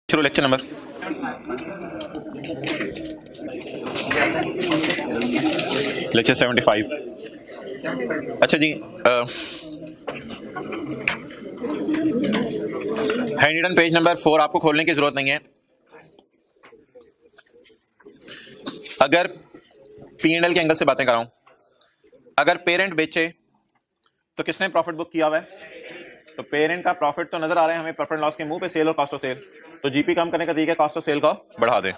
शुरू lecture number lecture 75। अच्छा जी, hand page number 4 आपको खोलने की जरूरत नहीं है। अगर P&L के एंगल से बातें कर रहा हूं, अगर पेरेंट बेचे तो किसने प्रॉफिट बुक किया हुआ है? तो पेरेंट का प्रॉफिट तो नजर आ रहा है हमें प्रॉफिट एंड लॉस के मुंह पे, सेल और कॉस्ट ऑफ सेल। तो जीपी कम करने का तरीका कॉस्ट ऑफ सेल को बढ़ा दें।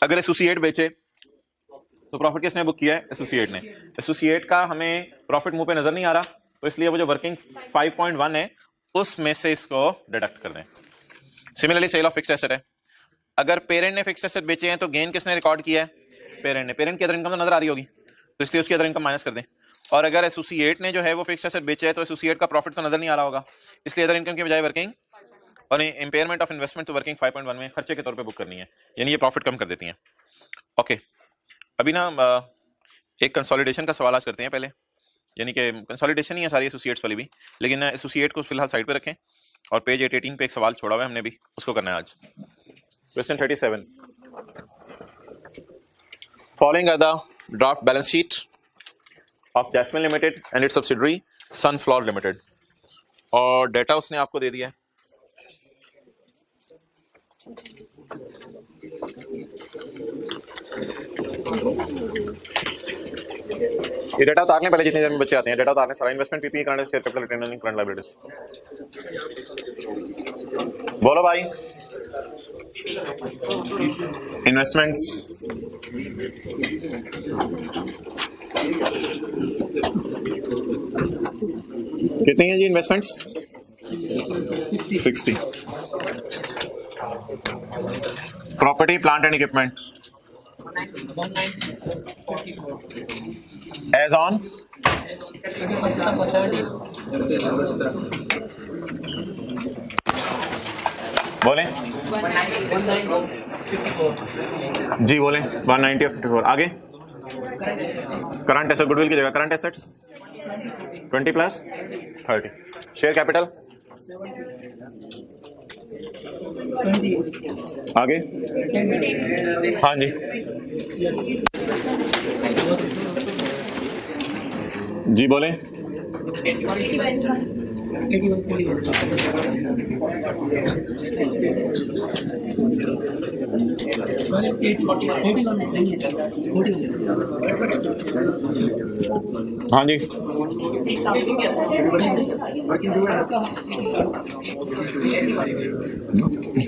अगर एसोसिएट बेचे तो प्रॉफिट किसने बुक किया है? एसोसिएट ने। एसोसिएट का हमें प्रॉफिट मुंह पे नजर नहीं आ रहा, तो इसलिए वो जो वर्किंग 5.1 है उसमें से इसको डिडक्ट कर दें। Similarly sale of fixed asset है। अगर पेरेंट ने फिक्स्ड एसेट बेचे हैं तो गेन किसने रिकॉर्ड किया है? पेरेंट ने। पेरेंट की अदर इनकम तो नजर आ रही होगी, तो इसलिए उसकी अदर इनकम माइनस कर दें। और अगर एसोसिएट ने जो है वो फिक्स्ड एसेट बेचे है तो एसोसिएट का प्रॉफिट तो नजर नहीं आ रहा होगा, इसलिए अदर इनकम के बजाय वर्किंग और इंपेयरमेंट ऑफ इन्वेस्टमेंट तो वर्किंग 5.1 में खर्चे के तौर पे बुक करनी है, यानी ये प्रॉफिट कम कर देती हैं। ओके, अभी ना एक कंसोलिडेशन का सवाल आज करते हैं पहले, यानी कि कंसोलिडेशन ही है सारी एसोसिएट्स वाली भी, लेकिन एसोसिएट को फिलहाल साइड पे रखें और पेज 818 पे एक सवाल छोड़ा हुआ है हमने भी, उसको करना है आज। Question 37, following are the draft balance sheet of Jasmine Limited and its subsidiary Sunflower Limited, और डेटा उसने आपको दे दिया है। ये डेटा उतारने पहले जितनी देर में बच्चे आते हैं, डेटा उतारने सारा investment PP current share capital retain earning current liabilities. बोलो भाई, इन्वेस्टमेंट्स कितनी है जी? Investments 60। Property plant and equipment as on बोले जी, बोले 190 और 54। आगे करंट एसेट, गुडविल की जगह current assets 20 plus 30। Share capital आगे, हाँ जी जी बोले हाँ जी।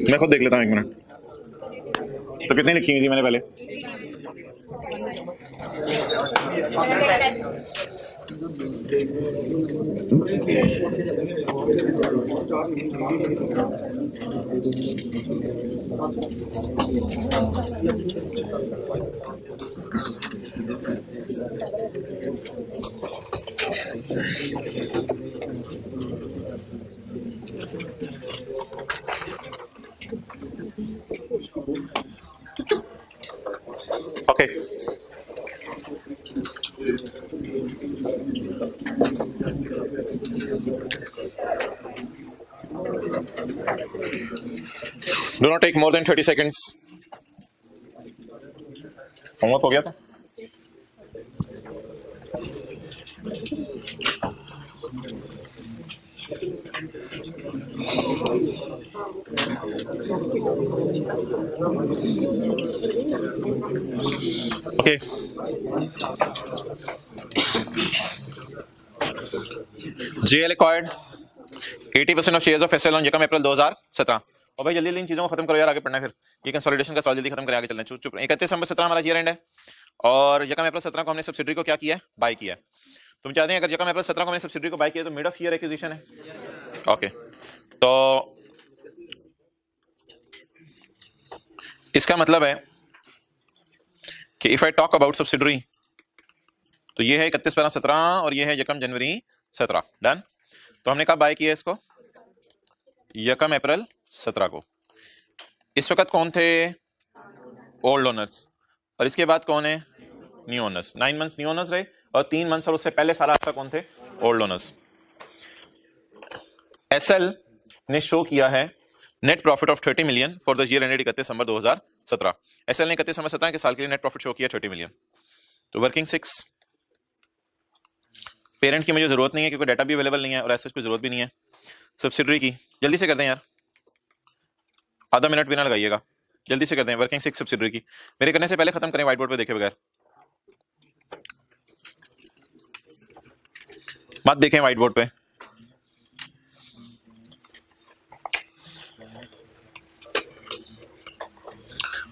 मैं खुद देख लेता हूँ, 1 मिनट। तो कितनी लिखी थी मैंने पहले? Okay, Do not take more than 30 seconds. Homework हो गया था? Okay, JL acquired 80% of shares of SL on यकम अप्रैल 2017। और भाई जल्दी इन चीजों को खत्म करो यार, आगे पढ़ना है फिर। ये कंसोलिडेशन का सवाल जल्दी खत्म करें, आगे चलना है। चुप चुप। 31 नवंबर 17 हमारा ईयर एंड है और यकम अप्रैल 17 को हमने सब्सिडरी को क्या किया है? बाय किया है। तुम चाहते हैं अगर यकम अप्रैल 17 को हमने सब्सिडरी को बाय किया तो मिड ऑफ ईयर एक्विजिशन है। ओके, तो इसका मतलब है कि if I talk about subsidiary तो ये है 31/12/17 और ये है यकम जनवरी 17। डन। तो हमने कब बाय किया इसको? यकम अप्रैल 17 को। इस वक्त कौन थे? Old owners. और इसके बाद कौन है? New owners. 9 months new owners रहे और 3 मंथ्स और उससे पहले सारा हफ्ता कौन थे? Old owners. एसएल ने शो किया है net profit of 30 million for the year ended 31 December 2017। SL ने 31 दिसंबर 2017 के साल के लिए नेट प्रॉफिट शो किया 30 मिलियन। तो वर्किंग 6, पेरेंट की मुझे जरूरत नहीं है क्योंकि डाटा भी अवेलेबल नहीं है और ऐसा कोई जरूरत भी नहीं है। सब्सिडरी की जल्दी से कर दें यार, आधा मिनट भी ना लगाइएगा, जल्दी से कर दें। वर्किंग 6 सब्सिडरी की मेरे करने से पहले खत्म करें, व्हाइट बोर्ड पे देखे बगैर मत देखें व्हाइट बोर्ड पे।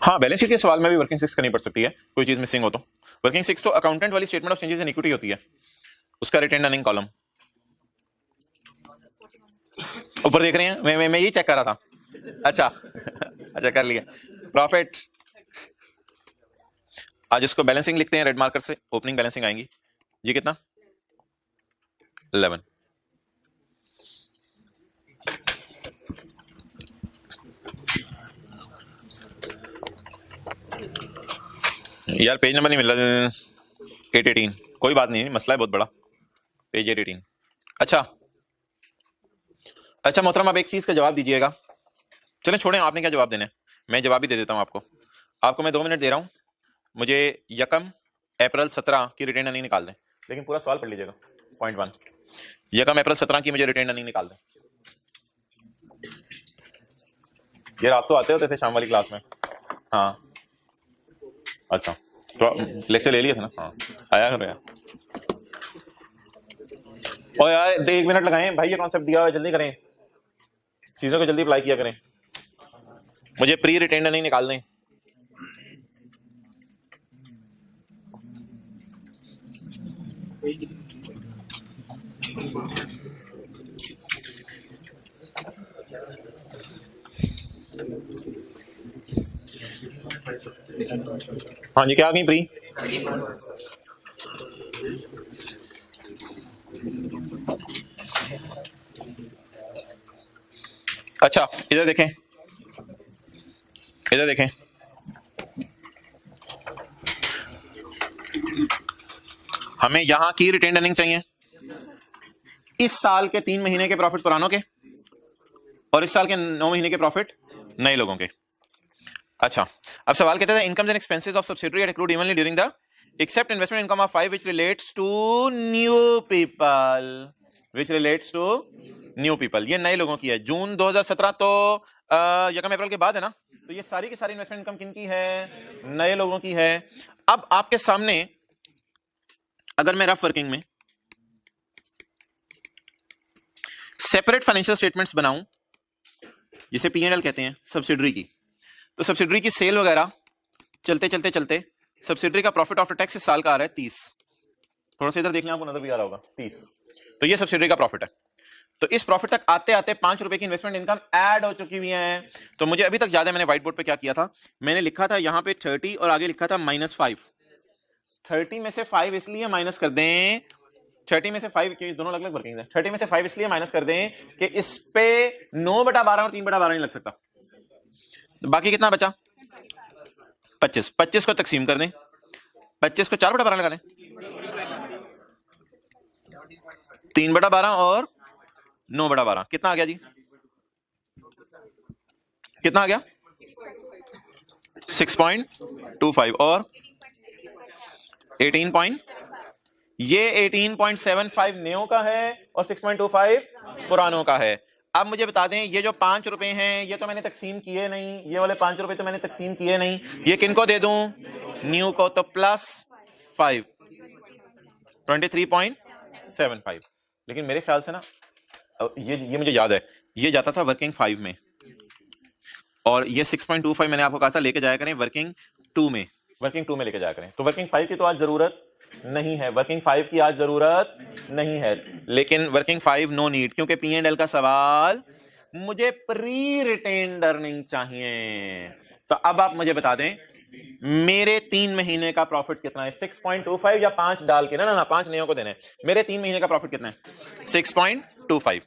हाँ, बैलेंस शीट के सवाल में भी वर्किंग 6 करनी पड़ सकती है, कोई चीज मिसिंग हो तो। वर्किंग 6 तो अकाउंटेंट वाली statement of changes in equity होती है, उसका रिटेन अर्निंग कॉलम ऊपर देख रहे हैं। मैं यही चेक कर रहा था। अच्छा अच्छा कर लिया। प्रॉफिट, आज इसको बैलेंसिंग लिखते हैं रेड मार्कर से, ओपनिंग बैलेंसिंग आएंगी जी। कितना? 11। यार पेज नंबर नहीं मिल रहा, 818। कोई बात नहीं, मसला है बहुत बड़ा। पेज 818। अच्छा मोहतरम, आप एक चीज का जवाब दीजिएगा। चलें छोड़ें, आपने क्या जवाब देना है, मैं जवाब ही दे देता हूं आपको मैं 2 मिनट दे रहा हूं। मुझे 1 अप्रैल 17 की रिटेन अर्निंग निकाल दें, लेकिन पूरा सवाल पढ़ लीजिएगा। पॉइंट 1, 1 अप्रैल 17 की मुझे रिटेन अर्निंग निकाल दें। यार आप तो आते होते थे शाम वाली क्लास में। हाँ अच्छा, तो लेक्चर ले लिया था ना? हाँ आया करो यार। और यार 1 मिनट लगाएं भाई, ये कॉन्सेप्ट दिया हुआ है, जल्दी करें, चीजों को जल्दी अप्लाई किया करें। मुझे प्री रिटेन अर्निंग निकाल दें। हाँ जी, क्या आ गई प्री? अच्छा इधर देखें, इधर देखें, हमें यहां की रिटेन अर्निंग चाहिए, इस साल के 3 महीने के प्रॉफिट पुरानों के और इस साल के 9 महीने के प्रॉफिट नए लोगों के। अच्छा, अब सवाल कहते हैं incomes and expenses of subsidiary are accrued evenly during the except investment income of 5 which relates to new people, ये नए लोगों की है। जून 2017 तो 1 अप्रैल के बाद है ना, तो ये सारी की सारी इन्वेस्टमेंट इनकम किन की है? नए लोगों की है। अब आपके सामने अगर मैं रफ वर्किंग में सेपरेट फाइनेंशियल स्टेटमेंट्स बनाऊं, जिसे P&L कहते हैं सब्सिडरी की, तो सब्सिडरी की सेल वगैरह चलते सब्सिडरी का प्रॉफिट आफ्टर टैक्स इस साल का आ रहा है 30। थोड़ा सा इधर देख लें, आपको नजर भी आ रहा होगा 30। तो ये सब्सिडरी का प्रॉफिट है। तो इस प्रॉफिट तक आते आते 5 रुपए की इन्वेस्टमेंट इनकम ऐड हो चुकी हुई है। तो मुझे अभी तक याद है मैंने व्हाइट बोर्ड पे क्या किया था, मैंने लिखा था यहां पे 30 और आगे लिखा था -5। 30 में से 5 इसलिए माइनस कर दें, 30 में से 5 के दोनों अलग अलग वर्किंग है, 30 में से 5 इसलिए माइनस कर दें कि इस पे 9/12 और 3/12 नहीं लग सकता। तो बाकी कितना बचा? 25। 25 को तकसीम कर दें, 25 को 4/12 लगा दें, 3/12 और 9/12 कितना आ गया जी? कितना आ गया? 6.25 और 18 ये 18.75 नयों का है और 6.25 पुरानों का है। अब मुझे बता दें ये जो 5 रुपए हैं ये तो मैंने तकसीम किए नहीं, ये वाले 5 रुपए तो मैंने तकसीम किए नहीं, ये किनको दे दूं? न्यू को। तो +5 23.75। लेकिन मेरे ख्याल से ना ये मुझे याद है ये जाता था वर्किंग 5 में और ये 6.25 मैंने आपको कहा था लेके जाया करें वर्किंग 2 में, लेके जाया करें। तो वर्किंग 5 की तो आज जरूरत नहीं है, वर्किंग 5 की आज जरूरत नहीं है, लेकिन वर्किंग 5 नो नीड, क्योंकि P&L का सवाल मुझे प्री रिटेन्ड अर्निंग चाहिए। तो अब आप मुझे बता दें मेरे 3 महीने का प्रॉफिट कितना है? 6.25 या 5 डाल के? ना 5 नयों को देने। मेरे 3 महीने का प्रॉफिट कितना है? 6.25।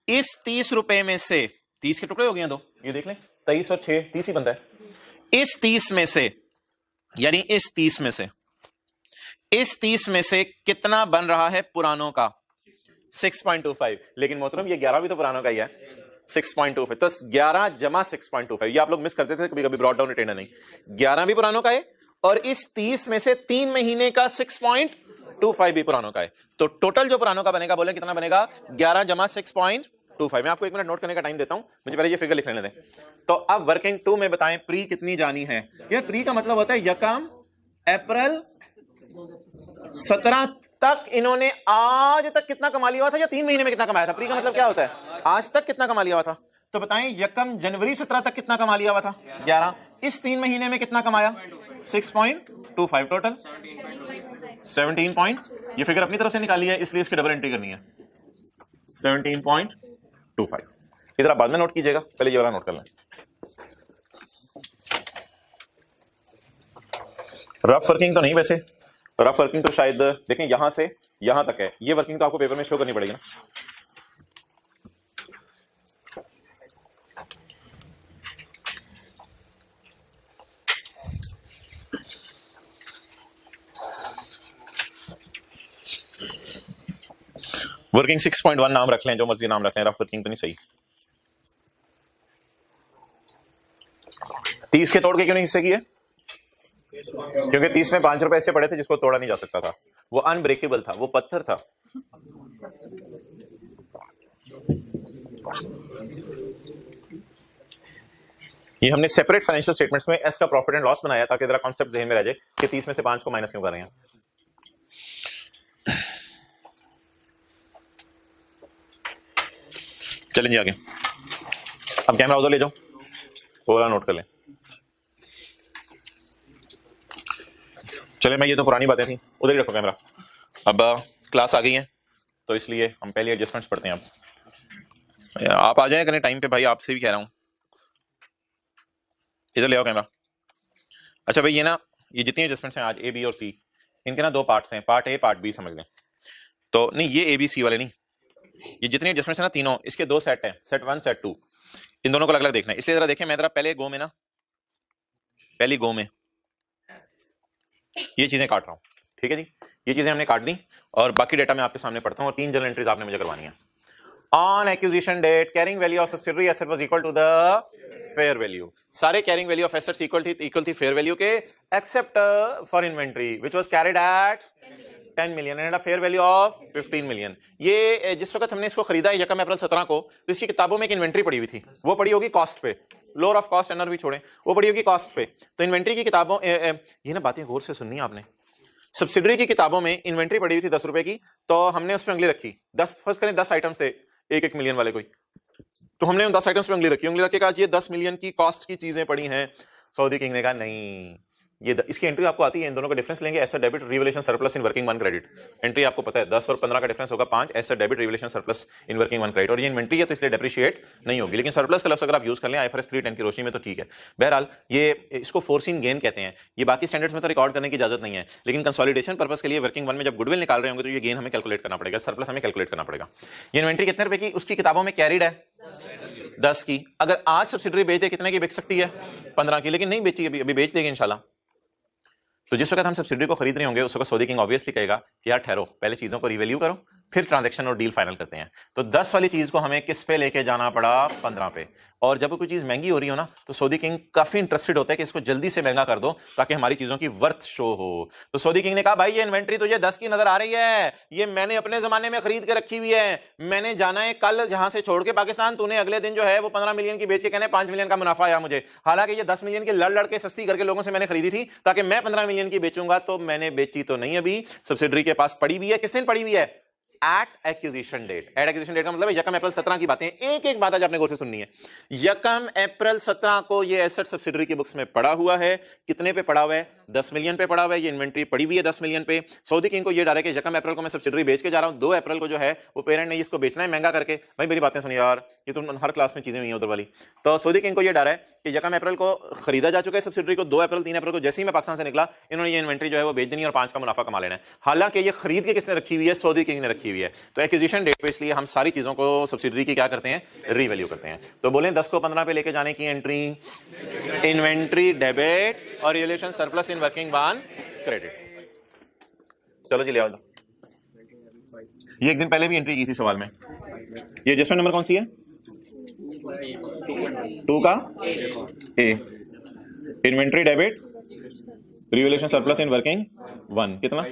इस 30 रुपए में से 30 के टुकड़े हो गए 2, ये देख लें, 23 और 6 30 ही बनता है। इस 30 में से, यानी इस 30 में से कितना बन रहा है पुरानों का? 6.25। लेकिन मोहतरम ये 11 भी तो पुरानों का ही है, 6.25, तो 11 जमा 6.25, ये आप लोग मिस करते थे कभी कभी, ब्रॉड डाउन रिटेनर नहीं। 11 भी पुरानों का है और इस 30 में से 3 महीने का 6.25 भी पुरानों का है। तो टोटल जो पुरानों का बनेगा, बोले कितना बनेगा? 11 जमा 6.25। मैं आपको 1 मिनट नोट करने का टाइम देता हूं, मुझे पहले ये फिगर लिख लेने दें। तो अब वर्किंग 2 में बताएं प्री कितनी जानी है। ये प्री का मतलब होता है यकम अप्रैल 17 तक इन्होंने आज तक कितना कमा लिया हुआ था, या 3 महीने में कितना कमाया था। प्री का मतलब क्या होता है? आज तक कितना कमा लिया हुआ था। तो बताएं यकम जनवरी 17 तक कितना कमा लिया हुआ था? 11। इस 3 महीने में कितना कमाया? 6.25। टोटल 17 पॉइंट, ये फिगर अपनी तरफ से निकाली है इसलिए इसकी डबल एंट्री करनी है। 17.25 इधर आप बाद में नोट कीजिएगा, पहले ये वाला नोट कर लें। रफ वर्किंग तो नहीं, वैसे रफ वर्किंग तो शायद देखें यहां से यहां तक है, ये वर्किंग तो आपको पेपर में शो करनी पड़ेगी ना। वर्किंग 6.1 नाम रख लें, जो मर्जी नाम रख लें, रफ वर्किंग तो नहीं सही। 30 के तोड़ के क्यों नहीं हिस्से किए? क्योंकि 30 में 5 रुपए ऐसे पड़े थे जिसको तोड़ा नहीं जा सकता था, वो अनब्रेकेबल था, वो पत्थर था। ये हमने सेपरेट फाइनेंशियल स्टेटमेंट्स में एस का प्रॉफिट एंड लॉस बनाया ताकि जरा कॉन्सेप्ट ध्यान में रह जाए कि 30 में से 5 को माइनस क्यों कर रहे हैं। चलें जी आगे। अब कैमरा उधर ले जाओ, पूरा नोट कर लें। चले, मैं ये तो पुरानी बातें थी, उधर ही रखो कैमरा। अब क्लास आ गई है तो इसलिए हम पहले एडजस्टमेंट्स पढ़ते हैं। अब आप आ जाए करें टाइम पे भाई, आपसे भी कह रहा हूं, इधर ले आओ कैमरा। अच्छा भाई, ये जितनी एडजस्टमेंट्स हैं आज ए बी और सी, इनके ना 2 पार्ट्स हैं, पार्ट ए पार्ट बी समझ लें। तो नहीं, ये ए बी सी वाले नहीं, ये जितनी एडजस्टमेंट्स हैं ना तीनों, इसके 2 सेट हैं, सेट 1 सेट 2, इन दोनों को अलग अलग देखना है। इसलिए जरा देखें, मैं जरा पहली गो में ये चीजें काट रहा हूं, ठीक है जी। ये चीजें हमने काट दी और बाकी डेटा मैं आपके सामने पढ़ता हूं और 3 जनरल एंट्रीज आपने मुझे करवानी है। On acquisition date carrying value of subsidiary asset was equal to the fair value. सारे carrying value of assets equal थी फेयर वैल्यू के, except for inventory which was carried at 10 million and a fair value of 15 million. ये जिस वक्त हमने इसको खरीदा है यकम अप्रैल 17 को, तो इसकी किताबों में एक इन्वेंट्री पड़ी हुई थी, वो पड़ी होगी कॉस्ट पे, लोअर ऑफ कॉस्ट एनआर भी छोड़े, वो पड़ी होगी कॉस्ट पे। तो इन्वेंट्री की किताबों, ये ना बातें गौर से सुननी आपने। सब्सिडरी की किताबों में इन्वेंट्री पड़ी हुई थी 10 रुपए की, तो हमने उस पर उंगली रखी। 10 फर्स्ट करें 10 आइटम्स थे 1-1 मिलियन वाले कोई, तो हमने उन 10 आइटम्स पे उंगली रख के कहा ये 10 मिलियन की कॉस्ट की चीजें पड़ी हैं। सऊदी किंग ने कहा नहीं, ये इसकी एंट्री आपको आती है, इन दोनों का डिफरेंस लेंगे, asset debit revaluation surplus in working 1 credit. Entry आपको पता है 10 और 15 का डिफरेंस होगा 5, asset debit revaluation surplus in working 1 credit. और ये इन्वेंट्री है तो इसलिए डेप्रिशिएट नहीं होगी, लेकिन सरप्लस का लफ्ज अगर आप यूज कर लें IFRS 310 की रोशनी में तो ठीक है। बहरहाल ये इसको फोर्सिंग गेन कहते हैं, ये बाकी स्टैंडर्ड्स में तो रिकॉर्ड करने की इजाजत नहीं है, लेकिन कंसोलिडेशन पर्पस के लिए वर्किंग 1 में जब गुडविल निकाल रहे होंगे तो ये गेन हमें कैलकुलेट करना पड़ेगा, सरप्लस हमें कैलकुलेट करना पड़ेगा। ये इन्वेंट्री कितने रुपए की उसकी किताबों में कैरिड है 10 की। अगर आज सब्सिडरी बेच दे कितने की बिक सकती है? 15 की, लेकिन नहीं बेची, अभी बेच देगी इंशाल्लाह। तो जिस वक्त हम सब्सिडी को खरीद रहे होंगे उस वक्त सऊदी किंग ऑब्वियसली कहेगा कि यार ठहरो, पहले चीजों को रिवैल्यू करो, फिर ट्रांजैक्शन और डील फाइनल करते हैं। तो 10 वाली चीज को हमें किस पे लेके जाना पड़ा? 15 पे। और जब कोई चीज महंगी हो रही हो ना तो सऊदी किंग काफी इंटरेस्टेड होता है कि इसको जल्दी से महंगा कर दो ताकि हमारी चीजों की वर्थ शो हो। तो सऊदी किंग ने कहा भाई ये इन्वेंट्री तुझे 10 की नजर आ रही है, ये मैंने अपने जमाने में खरीद के रखी हुई है, मैंने जाना है कल जहां से छोड़ के पाकिस्तान, तूने अगले दिन जो है वो 15 मिलियन की बेच के कहने 5 मिलियन का मुनाफा आया मुझे, हालांकि ये 10 मिलियन की लड़ के सस्ती करके लोगों से मैंने खरीदी थी ताकि मैं 15 मिलियन की बेचूंगा। तो मैंने बेची तो नहीं, अभी सब्सिडरी के पास पड़ी हुई है। किस दिन पड़ी हुई है? At acquisition date. At acquisition date का मतलब यकम अप्रैल 17 की बातें, एक एक बात आज आपने गौर से सुननी है। यकम अप्रैल 17 को ये एसेट सब्सिडरी की बुक्स में पड़ा हुआ है। कितने पे पड़ा हुआ है? 10 मिलियन पे पड़ा हुआ है। ये इन्वेंट्री पड़ी हुई है 10 मिलियन पे। सऊदी किंग को ये डर है कि यकम अप्रैल को मैं सब्सिडरी बेच के जा रहा हूं, 2 अप्रैल को जो है वो पेरेंट ने इसको बेचना है महंगा करके। भाई मेरी बातें सुनिए यार, ये तो हर क्लास में चीजें हुई हैं उधर वाली। तो सऊदी किंग को ये डर है कि यकम अप्रैल को खरीदा जा चुका है सब्सिडरी को, 2 अप्रैल 3 अप्रैल को जैसे ही मैं पाकिस्तान से निकला इन्होंने ये इन्वेंट्री जो है वो बेच देनी और 5 का मुनाफा कमा लेना है। हालांकि ये खरीद के किसने रखी हुई है? सऊदी किंग ने रखी हुई है। तो एक्विजिशन डेट पे इसलिए हम सारी चीजों को सब्सिडरी की क्या करते हैं? रीवैल्यू करते हैं। तो बोले 10 को 15 पे लेके जाने की एंट्री इन्वेंट्री डेबिट और revaluation surplus in working 1 credit. चलो जी ले आओ। ये एक दिन पहले भी एंट्री की थी सवाल में। ये एडजस्टमेंट नंबर कौन सी है? टू का A, inventory debit revaluation surplus in working one कितना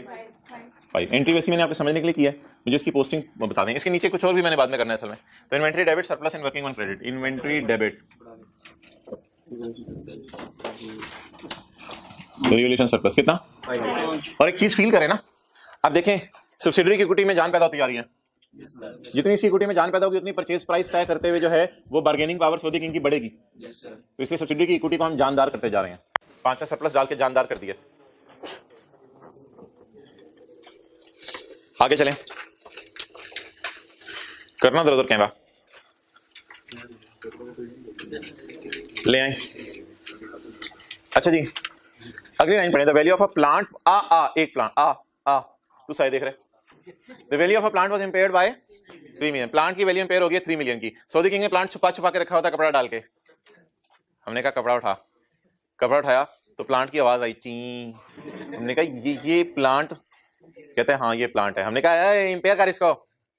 5। एंट्री वैसे मैंने आपको समझने के लिए किया है, मुझे इसकी पोस्टिंग बता दें। इसके नीचे कुछ और भी मैंने बाद में करना है असल में। तो inventory debit surplus in working one credit, inventory debit revaluation surplus कितना 5। और एक चीज फील करें ना, अब देखें सब्सिडरी की इक्विटी में जान पैदा होती जा रही है। जितनी इसकी इक्विटी में जान पैदा होगी उतनी परचेज प्राइस तय करते हुए जो है वो बार्गेनिंग पावर सौदे की बढ़ेगी। तो इसलिए सब्सिडरी की इक्विटी को हम जानदार करते जा रहे हैं। 5 सरप्लस डाल के जानदार कर दिया। आगे चलें, करना उधर उधर कैमरा ले आए। अच्छा जी, अगली लाइन पढ़े। The value of a plant एक प्लांट तू सही देख रहे। The value of a plant was impaired by 3 million. Plant की वैल्यू इंपेयर हो गई 3 मिलियन की। सऊदी किंग ने प्लांट छुपा छुपा के रखा हुआ था कपड़ा डाल के। हमने कहा कपड़ा उठाया तो प्लांट की आवाज आई ची। हमने कहा ये प्लांट, कहते हैं हाँ ये प्लांट है। हमने कहा इंपेयर कर इसको,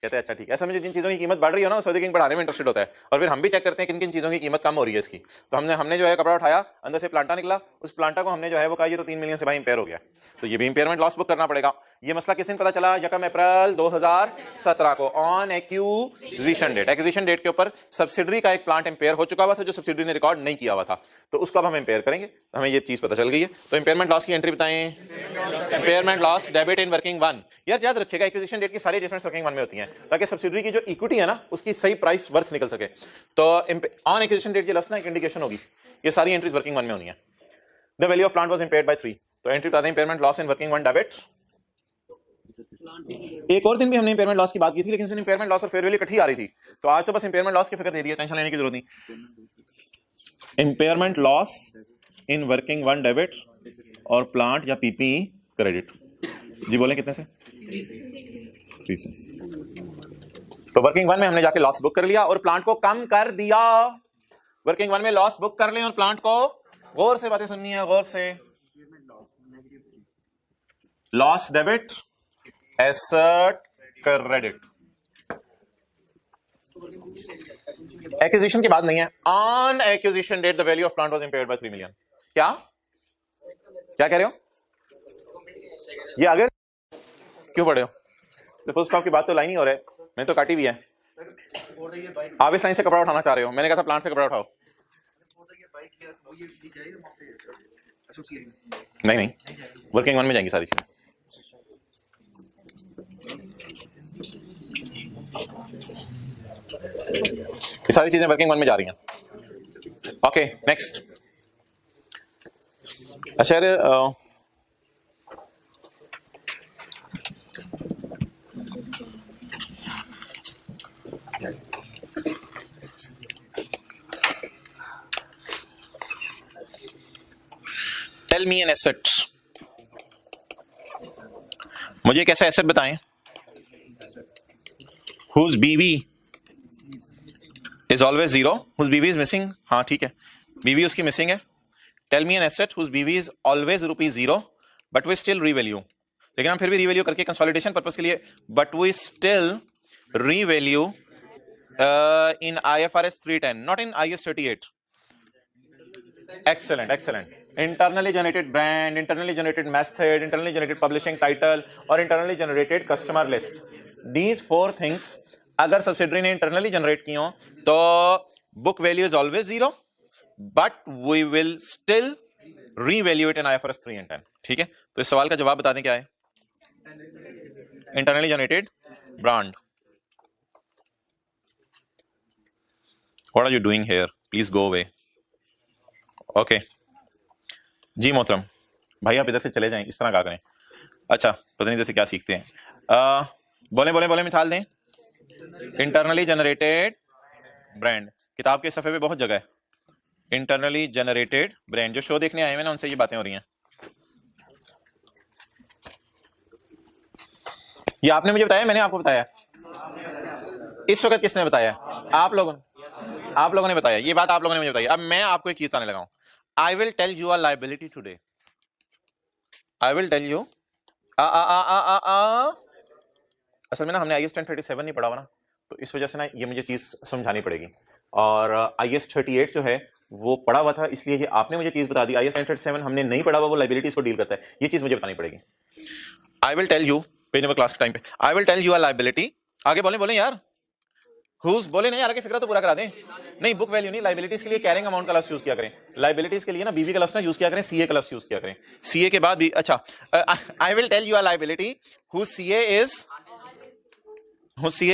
कहते हैं अच्छा ठीक है। ऐसा मुझे जिन चीजों की कीमत बढ़ रही हो ना सऊदी किंग बढ़ाने में इंटरेस्टेड होता है। और फिर हम भी चेक करते हैं किन किन चीजों की कीमत कम हो रही है इसकी। तो हमने जो है कपड़ा उठाया, अंदर से प्लांटा निकला, उस प्लांटा को हमने जो है वो कहा ये तो 3 मिलियन से भाई इंपेयर हो गया, तो ये भी इंपेयरमेंट लॉस बुक करना पड़ेगा। ये मसला किस दिन पता चला? 1 अप्रैल 2017 को on acquisition date. Acquisition date के ऊपर सब्सिडरी का एक प्लांट इंपेयर हो चुका हुआ था जो सब्सिडरी ने रिकॉर्ड नहीं किया हुआ था, तो उसको अब हम इंपेयर करेंगे। हमें ये चीज पता चल गई है। तो इंपेयरमेंट लॉस की एंट्री बताएं। Impairment loss debit in working one. यार याद रखिएगा एक्विजिशन डेट की सारी एडजस्टमेंट्स वर्किंग वन में होती हैं ताकि सब्सिडरी की जो इक्विटी है ना उसकी सही प्राइस वर्थ निकल सके। तो ऑन एक्विजिशन डेट जो लफ्ज़ ना एक इंडिकेशन होगी, ये सारी एंट्रीज वर्किंग वन में होनी है। The value of plant was impaired by 3, तो एंट्री बता दें impairment loss in working one debit. एक और दिन भी हमने इंपेयरमेंट लॉस की बात की थी, लेकिन इंपेयरमेंट लॉस और फेयर वैल्यू इकट्ठी आ रही थी, तो आज तो बस इंपेयरमेंट लॉस की फिक्र दे दिया, टेंशन लेने की जरूरत नहीं। Impairment loss in working one debit और प्लांट या पीपी क्रेडिट। जी बोलें कितने से? 3 से। तो वर्किंग वन में हमने जाके लॉस बुक कर लिया और प्लांट को कम कर दिया। वर्किंग वन में लॉस बुक कर लें और प्लांट को, गौर से बातें सुननी है, गौर से। Loss debit asset credit. Acquisition के बाद नहीं है। On acquisition date the value of plant was impaired by 3 million. क्या कह रहे हो? ये अगर क्यों पढ़े हो? तो फुल स्टॉप की बात तो लाइन ही हो रहा है, मैंने तो काटी भी है। आप इस लाइन से कपड़ा उठाना चाह रहे हो, मैंने कहा था प्लांट से कपड़ा उठाओ। नहीं, वर्किंग वन में जाएंगी सारी चीजें। ये सारी चीजें वर्किंग वन में जा रही हैं। Okay next. अच्छा टेल मी एन एसेट। मुझे एक ऐसा एसेट बताएं whose BV is always 0, whose BV is missing। हाँ ठीक है, BV उसकी मिसिंग है। Tell me an asset whose BV is always ₹0 but we still revalue। लेकिन हम फिर भी रिवैल्यू करके कंसोलिडेशन पर्पस के लिए, but we still revalue in IFRS 310, not in IAS 38। excellent। internally generated brand, internally generated method, internally generated publishing title और internally generated customer list। these 4 things अगर subsidiary ने इंटरनली जनरेट की हो तो book value is always 0 but we will still revalue it in IFRS 3 and 10। ठीक है, तो इस सवाल का जवाब बता दें क्या है। Internally generated brand. What are you doing here? Please go away. Okay जी मोहतरम भाई, आप इधर से चले जाएं, इस तरह क्या करें। अच्छा पता नहीं इधर से क्या सीखते हैं। बोले मिसाल दें। इंटरनली जनरेटेड ब्रांड, किताब के सफे पे बहुत जगह है। इंटरनली जनरेटेड ब्रांड, जो शो देखने आए हैं ना उनसे ये बातें हो रही हैं। ये आपने मुझे बताया, मैंने आपको बताया? इस वक्त किसने बताया? आप लोगों ने बताया। ये बात आप लोगों ने मुझे बताई। अब मैं आपको एक चीज बताने लगा हूं। I will tell you a liability today. I will tell you असल में ना हमने IAS 1037 नहीं पढ़ा हुआ ना, तो इस वजह से ना ये मुझे चीज समझानी पड़ेगी। और IS 38 जो है वो पढ़ा हुआ था, इसलिए ये आपने मुझे चीज बता दी। IS 37 हमने नहीं पढ़ा हुआ, वो लाइबिलिटीज को डील करता है, ये चीज मुझे बतानी पड़ेगी। I will tell you page number class के टाइम पे, I will tell you a liability. आगे बोले बोले यार, हुज बोले नहीं यार, आगे फिक्रा तो पूरा करा दें। नहीं, बुक वैल्यू नहीं, लाइबिलिटीज के लिए कैरिंग अमाउंट का लफ्ज यूज किया करें। लाइबिलिटीज के लिए ना बीवी का लफ्ज ना यूज किया करें, सीए का लफ्ज यूज किया करें। सीए के बाद भी अच्छा, I will tell you a liability whose CA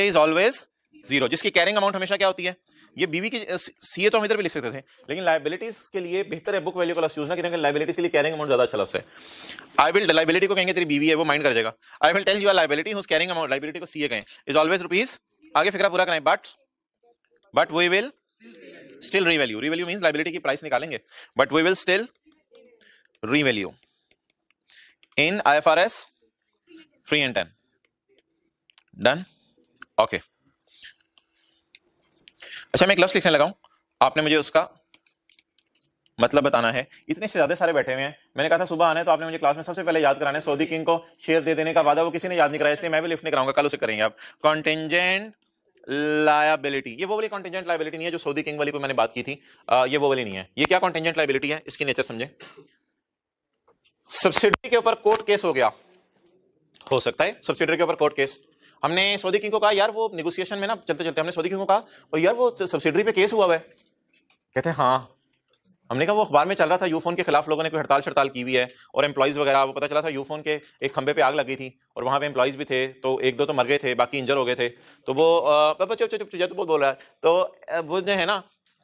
is always zero, जिसकी कैरिंग अमाउंट हमेशा क्या होती है, ये बीवी की सीए तो हम इधर भी लिख सकते थे, लेकिन लाइबिलिटीज के लिए बेहतर है बुक वैल्यू का लफ्ज यूज ना करें, लाइबिलिटीज के लिए कैरिंग अमाउंट ज्यादा अच्छा लफ्ज है। आई विल, लाइबिलिटी को कहेंगे तेरी बीवी है, वो माइंड कर जाएगा। I will tell you a liability whose carrying amount, liability को सीए कहें, इज ऑलवेज रुपीज, आगे फिक्रा पूरा करें, but we will still revalue, revalue means liability की प्राइस निकालेंगे, but we will still revalue in IFRS 3 and 10। Done, okay. अच्छा, मैं एक लफ्ज लिखने लगाऊं, आपने मुझे उसका मतलब बताना है। इतने से ज्यादा सारे बैठे हुए हैं, मैंने कहा था सुबह आने, तो आपने मुझे क्लास में सबसे पहले याद कराना है। सऊदी किंग को शेयर दे देने का वादा वो किसी ने याद नहीं कराया, इसलिए मैं भी लिफ्ट नहीं कराऊंगा, कल उसे करेंगे आप। कॉन्टिंजेंट लायबिलिटी, ये वो वाली कॉन्टिंजेंट लायबिलिटी नहीं है जो सऊदी किंग वाली को मैंने बात की थी, ये वो वाली नहीं है। ये क्या कॉन्टिंजेंट लायबिलिटी है, इसकी नेचर समझे। सब्सिडी के ऊपर कोर्ट केस हो सकता है सब्सिडी के ऊपर कोर्ट केस। हमने सऊदी किंग को कहा यार, वो नेगोशिएशन में ना चलते चलते हमने सऊदी किंग को कहा, और यार वो सब्सिडी पे केस हुआ है। कहते हैं हाँ। हमने कहा वो अखबार में चल रहा था, यूफोन के खिलाफ लोगों ने कोई हड़ताल शड़ताल की हुई है, और एम्प्लॉइज वगैरह, वो पता चला था यूफोन के एक खंबे पे आग लगी थी, और वहां पे एम्प्लॉइज भी थे, तो एक दो तो मर गए थे, बाकी इंजर हो गए थे। तो वो चुप बोल रहा है, तो वो जो है ना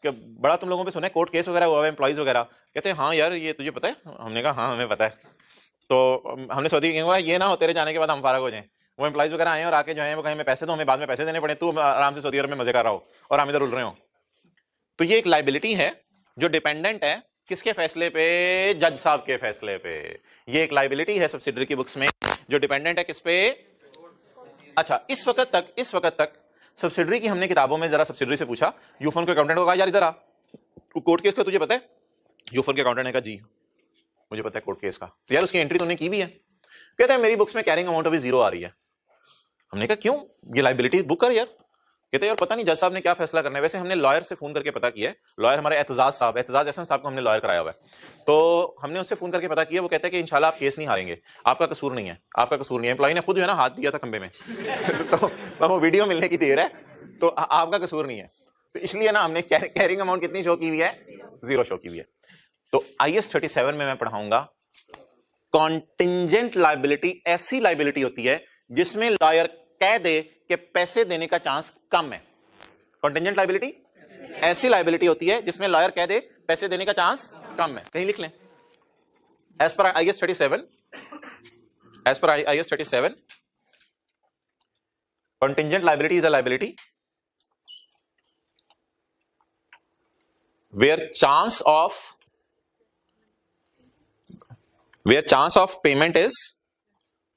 कि बड़ा तुम लोगों पे सुना है कोर्ट केस वगैरह हुआ है एम्प्लॉइज वगैरह। कहते हैं हाँ यार, ये तुझे पता है। हमने कहा हाँ हमें पता है। तो हमने सऊदी किंग को कहा ये ना हो तेरे जाने के बाद हम फारग हो जाएं, वो एम्प्लॉइज वगैरह आए और आके जो है वो कहें हमें पैसे दो, हमें बाद में पैसे देने पड़े, तू आराम से सऊदी अरब में मजे कर रहा हो और हम इधर उड़ रहे हो। तो ये एक लाइबिलिटी है जो डिपेंडेंट है किसके फैसले पे, जज साहब के फैसले पे। ये एक लाइबिलिटी है सब्सिडरी की बुक्स में जो डिपेंडेंट है किस पे। अच्छा, इस वक्त तक सब्सिडरी की हमने किताबों में जरा सब्सिडरी से पूछा, यूफोन के अकाउंटेंट को कहा यार इधर आ, कोर्ट केस का तुझे पता है। यूफोन के अकाउंटेंट ने कहा जी मुझे पता है कोर्ट केस का। तो यार उसकी एंट्री तूने की भी है। कहते हैं मेरी बुक्स में कैरिंग अमाउंट अभी जीरो आ रही है। हमने कहा क्यों, ये लाइबिलिटी बुक कर यार। कहते यार पता नहीं जज साहब ने क्या फैसला करना है। वैसे हमने लॉयर से फोन करके पता किया है, लॉयर हमारे एतजाज एहसन साहब को हमने लॉयर कराया हुआ है, तो हमने उससे फोन करके पता किया। वो कहता है कि इंशाल्लाह आप केस नहीं हारेंगे, आपका कसूर नहीं है, आपका कसूर नहीं है। एम्प्लॉय ने खुद जो है ना हाथ दिया था खंबे में तो वो वीडियो मिलने की देर है, तो आपका कसूर नहीं है। तो इसलिए ना हमने कैरिंग अमाउंट कितनी शो की हुई है, जीरो शो की हुई है। तो IS 37 में मैं पढ़ाऊंगा कॉन्टिंजेंट लाइबिलिटी ऐसी लाइबिलिटी होती है जिसमें लॉयर कह दे कि पैसे देने का चांस कम है। कॉन्टिंजेंट लाइबिलिटी ऐसी लाइबिलिटी होती है जिसमें लॉयर कह दे पैसे देने का चांस कम है। कहीं लिख लें, as per IS 37 contingent liability is a liability where chance of payment is